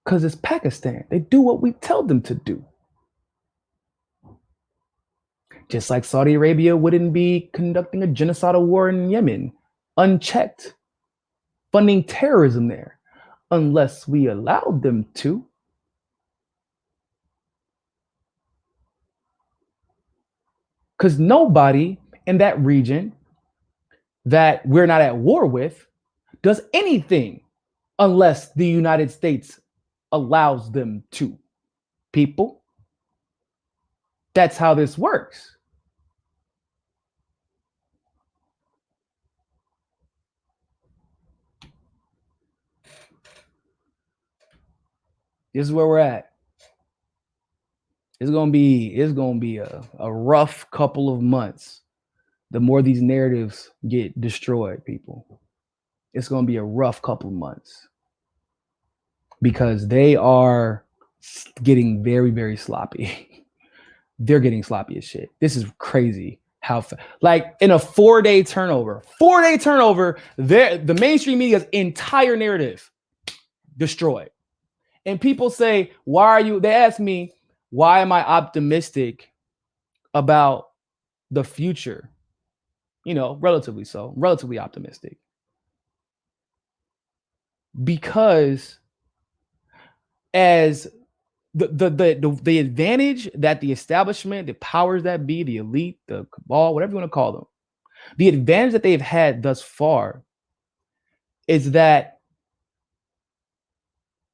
Because it's Pakistan. They do what we tell them to do. Just like Saudi Arabia wouldn't be conducting a genocidal war in Yemen, unchecked, funding terrorism there, unless we allowed them to. Because nobody in that region that we're not at war with does anything unless the United States allows them to. People, that's how this works. This is where we're at. It's gonna be a rough couple of months. The more these narratives get destroyed, people. It's gonna be a rough couple of months. because they are getting very, very sloppy. They're getting sloppy as shit. This is crazy. How like in a 4-day turnover, the mainstream media's entire narrative destroyed. And people say, they ask me, why am I optimistic about the future? Relatively optimistic. Because as the advantage that the establishment, the powers that be, the elite, the cabal, whatever you want to call them, the advantage that they've had thus far is that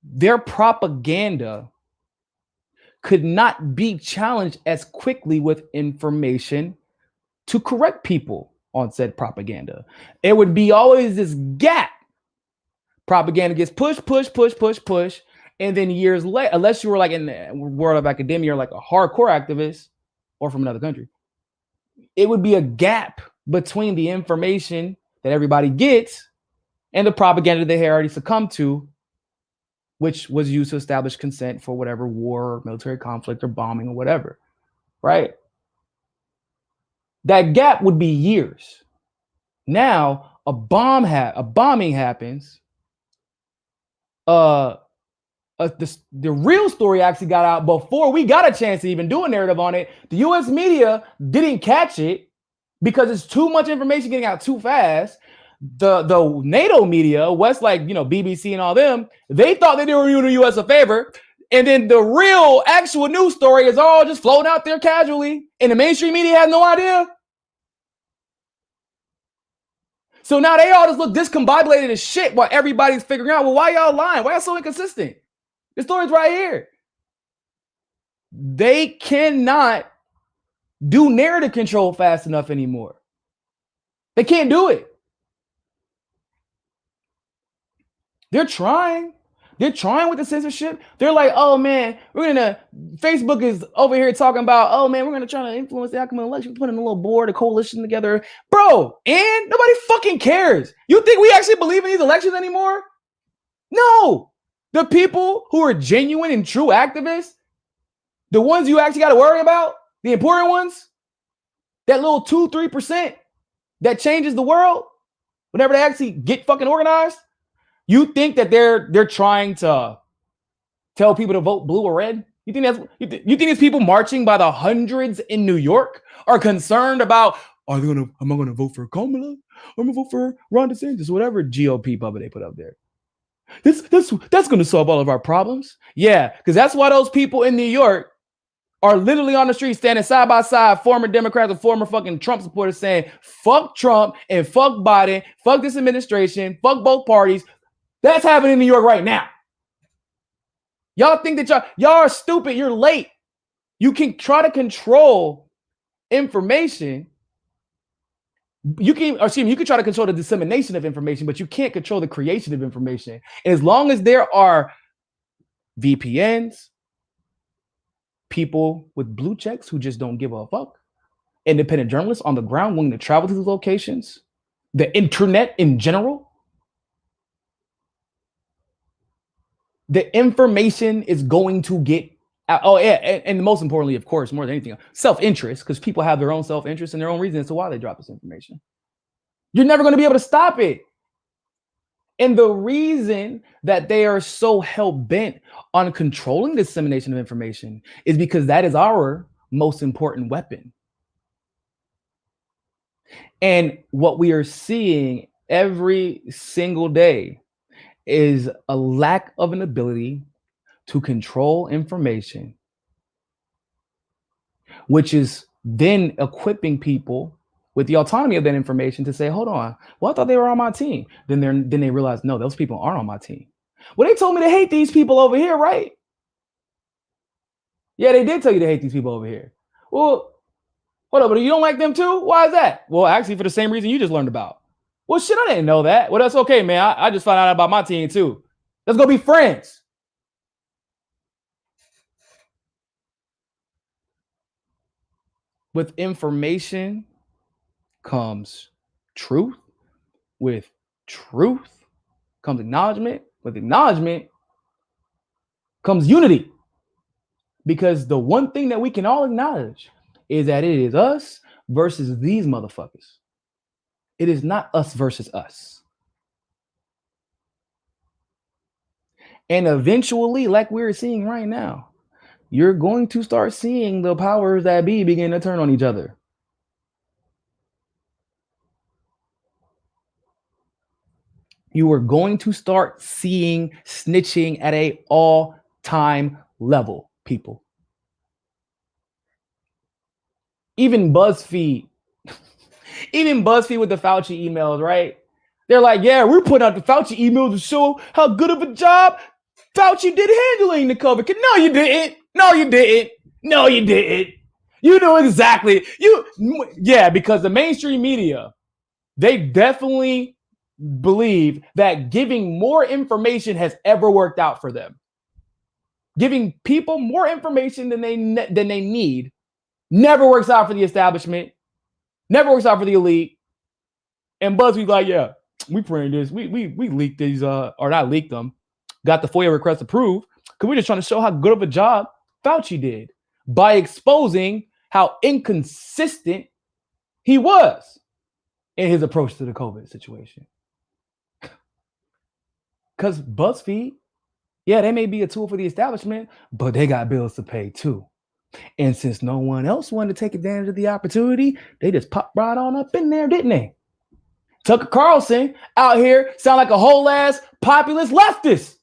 their propaganda could not be challenged as quickly with information to correct people on said propaganda. It would be always this gap. Propaganda gets pushed, and then years later, unless you were like in the world of academia or like a hardcore activist or from another country, it would be a gap between the information that everybody gets and the propaganda they had already succumbed to, which was used to establish consent for whatever war or military conflict or bombing or whatever, right? That gap would be years. Now a bombing happens. The real story actually got out before we got a chance to even do a narrative on it. The U.S. media didn't catch it because it's too much information getting out too fast. The NATO media, BBC and all them, they thought they were doing the U.S. a favor. And then the real actual news story is all just floating out there casually. And the mainstream media has no idea. So now they all just look discombobulated as shit while everybody's figuring out, well, why y'all lying? Why y'all so inconsistent? The story's right here. They cannot do narrative control fast enough anymore. They can't do it. They're trying. They're trying with the censorship. They're like, oh man, Facebook is over here talking about, oh man, we're gonna try to influence the outcome of the election, putting a little board, a coalition together. Bro, and nobody fucking cares. You think we actually believe in these elections anymore? No. The people who are genuine and true activists, the ones you actually got to worry about, the important ones, that little 2-3% that changes the world, whenever they actually get fucking organized, you think that they're trying to tell people to vote blue or red? You think these people marching by the hundreds in New York are concerned about, am I gonna vote for Kamala? I'm gonna vote for Ron DeSantis, whatever GOP puppet they put up there. That's gonna solve all of our problems. Yeah, because that's why those people in New York are literally on the street standing side by side, former Democrats and former fucking Trump supporters saying, fuck Trump and fuck Biden, fuck this administration, fuck both parties. That's happening in New York right now. Y'all think that y'all are stupid. You're late. You can try to control information. You can try to control the dissemination of information, but you can't control the creation of information. And as long as there are VPNs, people with blue checks who just don't give a fuck, independent journalists on the ground willing to travel to these locations, the internet in general, the information is going to get out. Oh yeah, and most importantly, of course, more than anything, self-interest, because people have their own self-interest and their own reasons as to why they drop this information. You're never going to be able to stop it. And the reason that they are so hell-bent on controlling dissemination of information is because that is our most important weapon. And what we are seeing every single day is a lack of an ability to control information, which is then equipping people with the autonomy of that information to say, hold on, well, I thought they were on my team. Then they realize, no, those people aren't on my team. Well, they told me to hate these people over here, right? Yeah, they did tell you to hate these people over here. Well, hold on, but you don't like them too? Why is that? Well, actually, for the same reason you just learned about. Well, shit, I didn't know that. Well, that's okay, man. I just found out about my team too. Let's go be friends. With information comes truth. With truth comes acknowledgement. With acknowledgement comes unity. Because the one thing that we can all acknowledge is that it is us versus these motherfuckers. It is not us versus us. And eventually, like we're seeing right now, you're going to start seeing the powers that be begin to turn on each other. You are going to start seeing snitching at an all-time level, people. Even BuzzFeed with the Fauci emails, right? They're like, yeah, we're putting out the Fauci emails to show how good of a job Fauci did handling the COVID. No, you didn't. No, you didn't. No, you didn't. You know exactly. Yeah, because the mainstream media, they definitely believe that giving more information has ever worked out for them. Giving people more information than they need never works out for the establishment, never works out for the elite. And BuzzFeed's like, yeah, we printed this. We leaked these, or not leaked them, got the FOIA request approved, because we're just trying to show how good of a job Fauci did by exposing how inconsistent he was in his approach to the COVID situation. Because BuzzFeed, yeah, they may be a tool for the establishment, but they got bills to pay too. And since no one else wanted to take advantage of the opportunity, they just popped right on up in there, didn't they? Tucker Carlson out here sound like a whole ass populist leftist,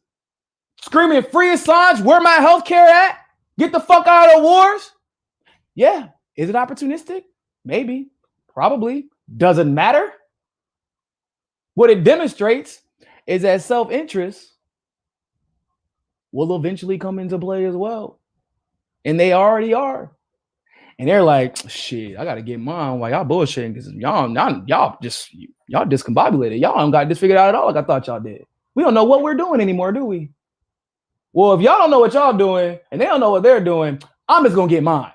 screaming free Assange, where my healthcare at? Get the fuck out of the wars. Yeah, is it opportunistic? Maybe, probably. Doesn't matter. What it demonstrates is that self-interest will eventually come into play as well. And they already are. And they're like, shit, I gotta get mine while y'all bullshitting, because y'all discombobulated. Y'all don't got this figured out at all like I thought y'all did. We don't know what we're doing anymore, do we? Well, if y'all don't know what y'all doing and they don't know what they're doing, I'm just gonna get mine.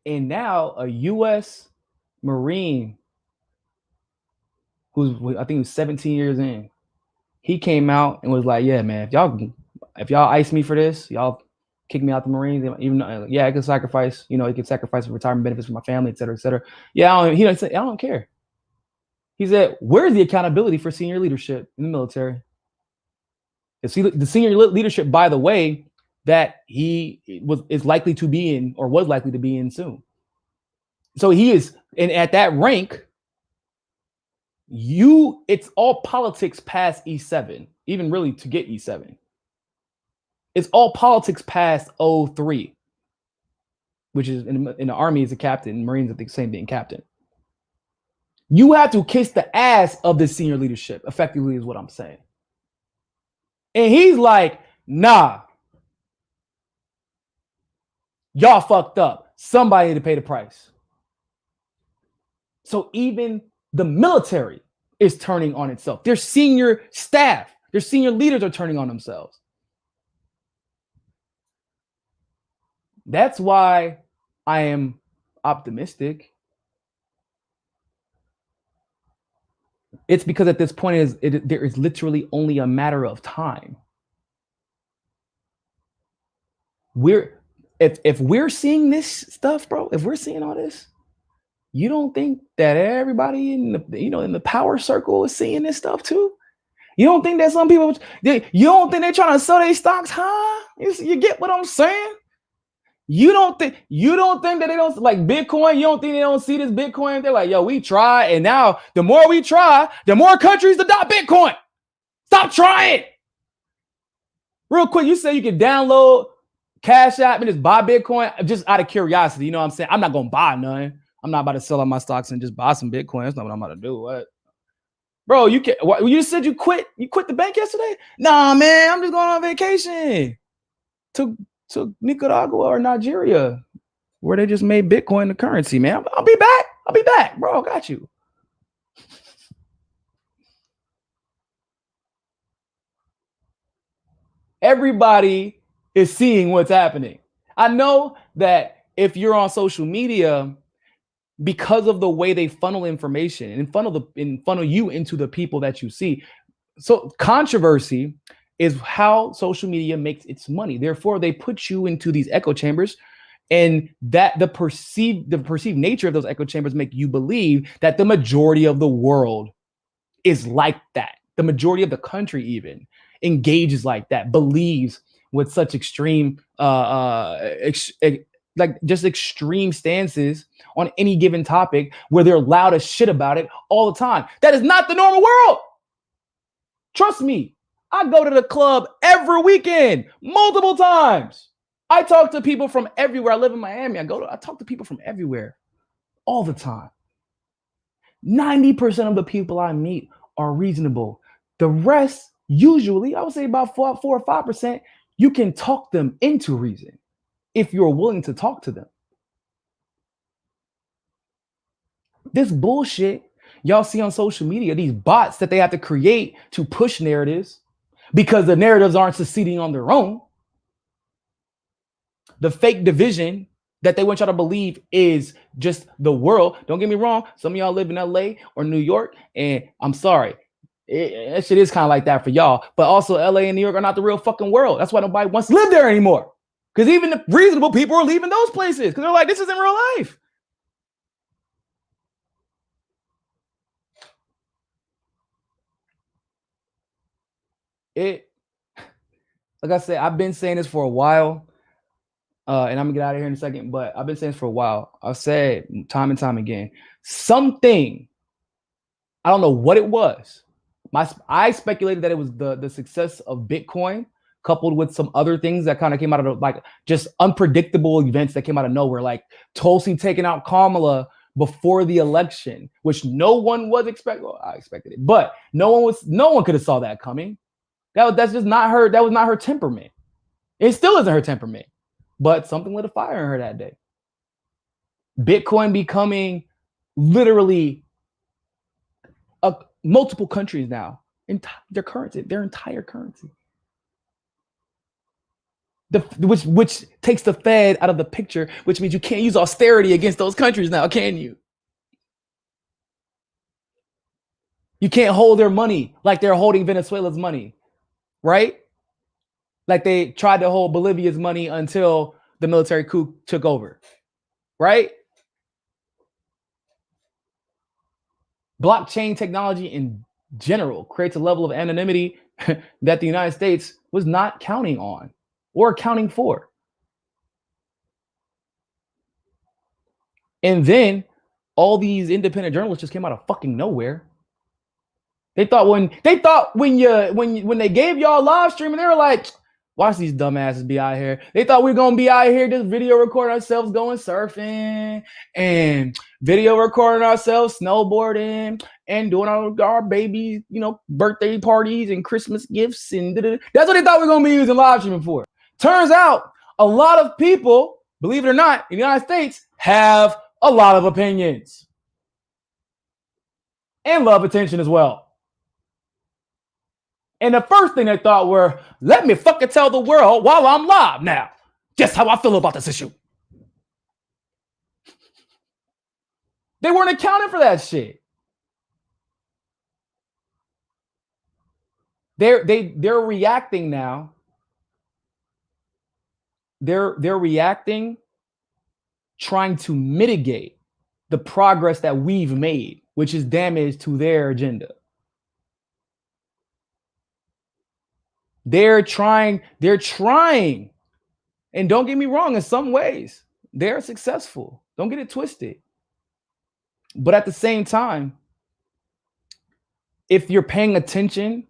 And now a U.S. Marine who's, I think he was 17 years in, he came out and was like, yeah, man, if y'all ice me for this, y'all kick me out the Marines, even though, yeah, I can sacrifice, I can sacrifice retirement benefits for my family, et cetera, et cetera. Yeah, I don't care. He said, where's the accountability for senior leadership in the military? The senior leadership, by the way, that he is likely to be in, or was likely to be in soon. So he is, and at that rank, it's all politics past E7, even really to get E7. It's all politics past 03, which is in the Army is a captain, Marines, I think, same thing, captain. You have to kiss the ass of the senior leadership, effectively, is what I'm saying. And he's like, nah, y'all fucked up. Somebody need to pay the price. So even the military is turning on itself. Their senior staff, their senior leaders are turning on themselves. That's why I am optimistic. It's because at this point, there is literally only a matter of time. If we're seeing this stuff, bro, if we're seeing all this, you don't think that everybody in the power circle is seeing this stuff too? You don't think that some people, you don't think they're trying to sell their stocks high? You get what I'm saying? You don't think that they don't like Bitcoin? You don't think they don't see this Bitcoin? They're like, yo, we try, and now the more we try, the more countries adopt Bitcoin. Stop trying. Real quick, you say you can download Cash App and just buy Bitcoin just out of curiosity. You know what I'm saying? I'm not gonna buy none. I'm not about to sell all my stocks and just buy some Bitcoin. That's not what I'm about to do. What? Bro, you said you quit the bank yesterday? Nah, man, I'm just going on vacation to Nicaragua or Nigeria, where they just made Bitcoin the currency, man. I'll be back, bro. Got you. Everybody is seeing what's happening. I know that if you're on social media, because of the way they funnel information and funnel you into the people that you see. So controversy is how social media makes its money. Therefore, they put you into these echo chambers, and that the perceived nature of those echo chambers make you believe that the majority of the world is like that. The majority of the country even engages like that, believes with such extreme extreme stances on any given topic where they're loud as shit about it all the time. That is not the normal world. Trust me, I go to the club every weekend, multiple times. I talk to people from everywhere. I live in Miami. I talk to people from everywhere all the time. 90% of the people I meet are reasonable. The rest, usually, I would say about 4 or 5%, you can talk them into reason if you're willing to talk to them. This bullshit y'all see on social media, these bots that they have to create to push narratives because the narratives aren't succeeding on their own. The fake division that they want y'all to believe is just the world. Don't get me wrong. Some of y'all live in LA or New York, and I'm sorry. That shit is kind of like that for y'all. But also LA and New York are not the real fucking world. That's why nobody wants to live there anymore. Because even the reasonable people are leaving those places because they're like, this isn't real life. Like I said, I've been saying this for a while, and I'm gonna get out of here in a second, but I've been saying this for a while. I've said time and time again, something, I don't know what it was. I speculated that it was the success of Bitcoin coupled with some other things that kind of came out of like just unpredictable events that came out of nowhere, like Tulsi taking out Kamala before the election, which no one was expecting. Well, I expected it, but no one could have saw that coming. That's just not her. That was not her temperament. It still isn't her temperament, but something lit a fire in her that day. Bitcoin becoming literally multiple countries now, their currency, their entire currency. Which takes the Fed out of the picture, which means you can't use austerity against those countries now, can you? You can't hold their money like they're holding Venezuela's money, right? Like they tried to hold Bolivia's money until the military coup took over, right? Blockchain technology in general creates a level of anonymity that the United States was not counting on or accounting for. And then all these independent journalists just came out of fucking nowhere. They thought when they gave y'all live streaming, they were like, watch these dumbasses be out here. They thought we were gonna be out here just video recording ourselves going surfing and video recording ourselves snowboarding and doing our baby, birthday parties and Christmas gifts and that's what they thought we were gonna be using live streaming for. Turns out a lot of people, believe it or not, in the United States have a lot of opinions and love attention as well. And the first thing they thought were, let me fucking tell the world while I'm live now just how I feel about this issue. They weren't accounting for that shit. They're reacting now. They're reacting, trying to mitigate the progress that we've made, which is damage to their agenda. They're trying, and don't get me wrong, in some ways, they're successful. Don't get it twisted. But at the same time, if you're paying attention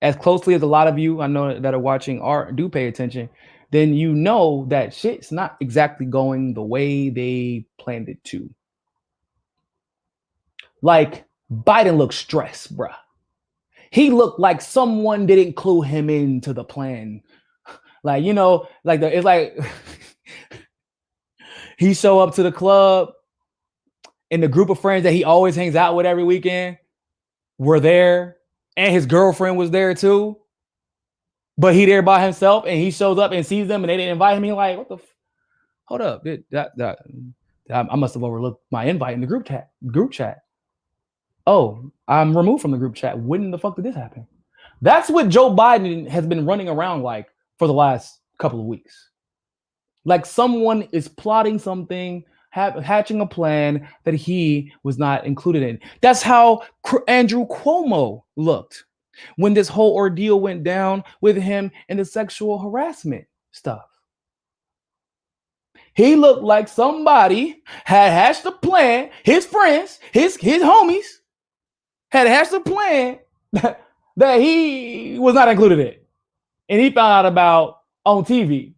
as closely as a lot of you I know that are watching do pay attention, then you know that shit's not exactly going the way they planned it to. Like, Biden looks stressed, bruh. He looked like someone didn't clue him into the plan. Like, it's like he show up to the club and the group of friends that he always hangs out with every weekend were there, and his girlfriend was there too. But he there by himself, and he shows up and sees them and they didn't invite him. He like, what the hold up, did I must have overlooked my invite in the group chat. Oh, I'm removed from the group chat. When the fuck did this happen? That's what Joe Biden has been running around like for the last couple of weeks. Like someone is plotting something, hatching a plan that he was not included in. That's how Andrew Cuomo looked when this whole ordeal went down with him and the sexual harassment stuff. He looked like somebody had hatched a plan. His friends, his homies had hatched a plan that he was not included in. And he found out about on TV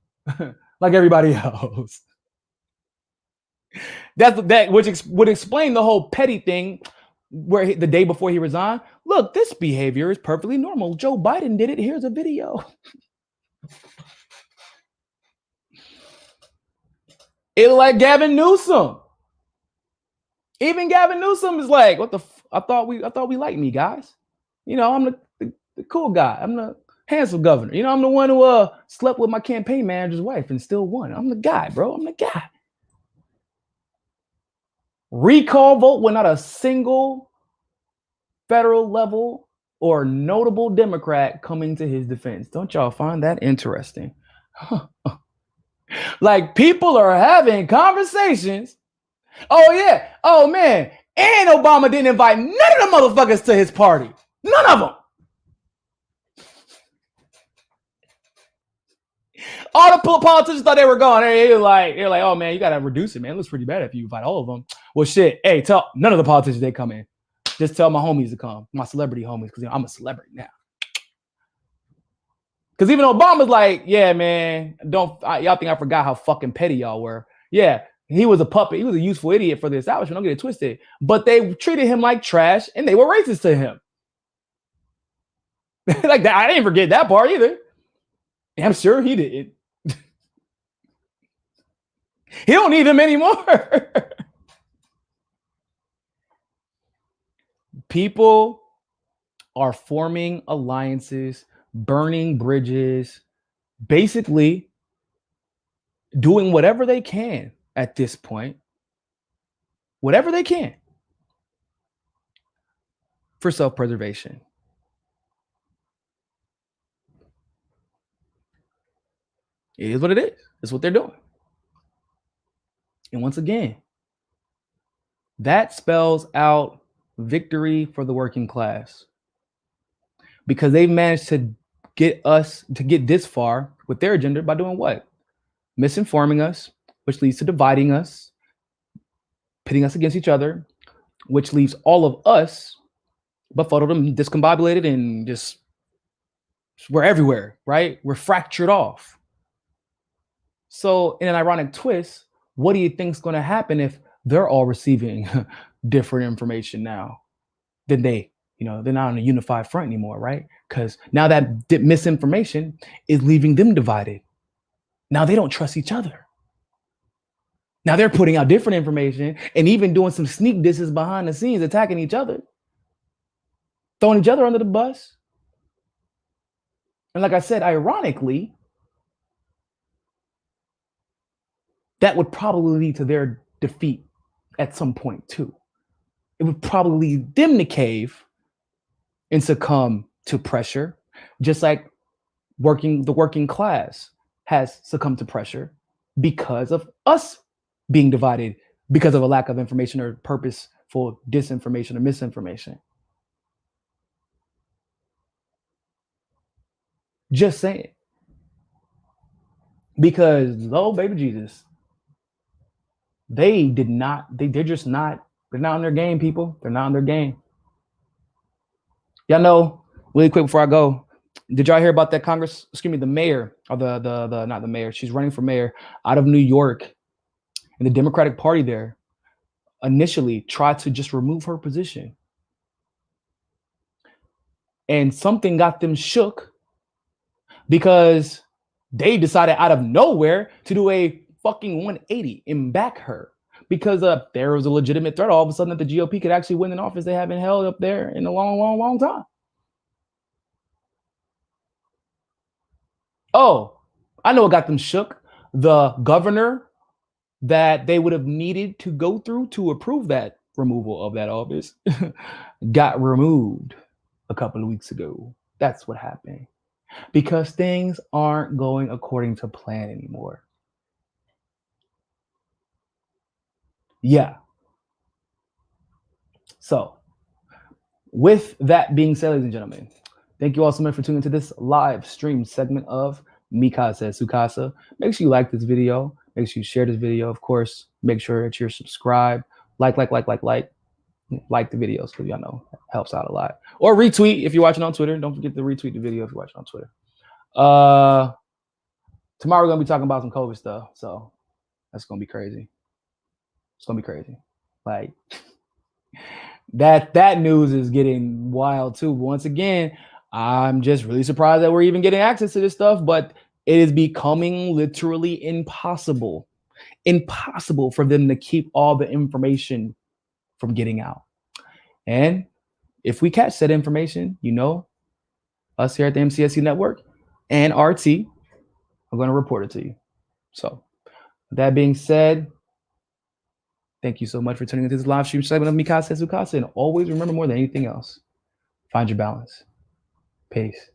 like everybody else. Which would explain the whole petty thing where the day before he resigned. Look, this behavior is perfectly normal. Joe Biden did it. Here's a video. It like Gavin Newsom. Even Gavin Newsom is like, what the? I thought we liked me, guys. You know, I'm the cool guy. I'm the handsome governor. You know, I'm the one who slept with my campaign manager's wife and still won. I'm the guy, bro. I'm the guy. Recall vote when not a single federal level or notable Democrat coming to his defense. Don't y'all find that interesting? Like people are having conversations. Oh yeah. Oh man. And Obama didn't invite none of the motherfuckers to his party. None of them. All the politicians thought they were going. They're like, oh man, you gotta reduce it, man. It looks pretty bad if you invite all of them. Well, shit. Hey, tell none of the politicians they come in. Just tell my homies to come, my celebrity homies, because I'm a celebrity now. Because even Obama's like, yeah, man, y'all think I forgot how fucking petty y'all were. Yeah, he was a puppet. He was a useful idiot for the establishment. Don't get it twisted. But they treated him like trash, and they were racist to him. Like that, I didn't forget that part either. I'm sure he didn't. He don't need him anymore. People are forming alliances, burning bridges, basically doing whatever they can at this point, whatever they can for self-preservation. It is what it is. It's what they're doing. And once again, that spells out victory for the working class, because they've managed to get us to get this far with their agenda by doing what? Misinforming us, which leads to dividing us, pitting us against each other, which leaves all of us befuddled and discombobulated and just we're everywhere, right? We're fractured off. So in an ironic twist, what do you think is going to happen if they're all receiving different information now than they're not on a unified front anymore, right? Because now that misinformation is leaving them divided. Now they don't trust each other. Now they're putting out different information and even doing some sneak disses behind the scenes, attacking each other, throwing each other under the bus. And like I said, ironically, that would probably lead to their defeat at some point too. It would probably lead them to cave and succumb to pressure, just like the working class has succumbed to pressure because of us being divided because of a lack of information or purposeful disinformation or misinformation. Just saying. Because, oh, baby Jesus, they're not on their game, people. They're not on their game. Y'all know, really quick before I go, did y'all hear about that the mayor, or not the mayor, she's running for mayor out of New York, and the Democratic Party there initially tried to just remove her position. And something got them shook because they decided out of nowhere to do a fucking 180 and back her because there was a legitimate threat all of a sudden that the GOP could actually win an office they haven't held up there in a long, long, long time. Oh, I know what got them shook. The governor that they would have needed to go through to approve that removal of that office got removed a couple of weeks ago. That's what happened. Because things aren't going according to plan anymore. Yeah. So, with that being said, ladies and gentlemen, thank you all so much for tuning into this live stream segment of Mikasa Sukasa. Make sure you like this video. Make sure you share this video. Of course, make sure that you're subscribed. Like the videos, because y'all know it helps out a lot. Or retweet if you're watching on Twitter. Don't forget to retweet the video if you're watching on Twitter. Tomorrow we're gonna be talking about some COVID stuff, so that's gonna be crazy. It's gonna be crazy. Like that news is getting wild too. Once again, I'm just really surprised that we're even getting access to this stuff, but it is becoming literally impossible for them to keep all the information from getting out. And if we catch that information, you know, us here at the MCSC Network and RT are going to report it to you. So, with that being said, thank you so much for tuning into this live stream segment of Mikasa Sukasa. And always remember, more than anything else, find your balance. Peace.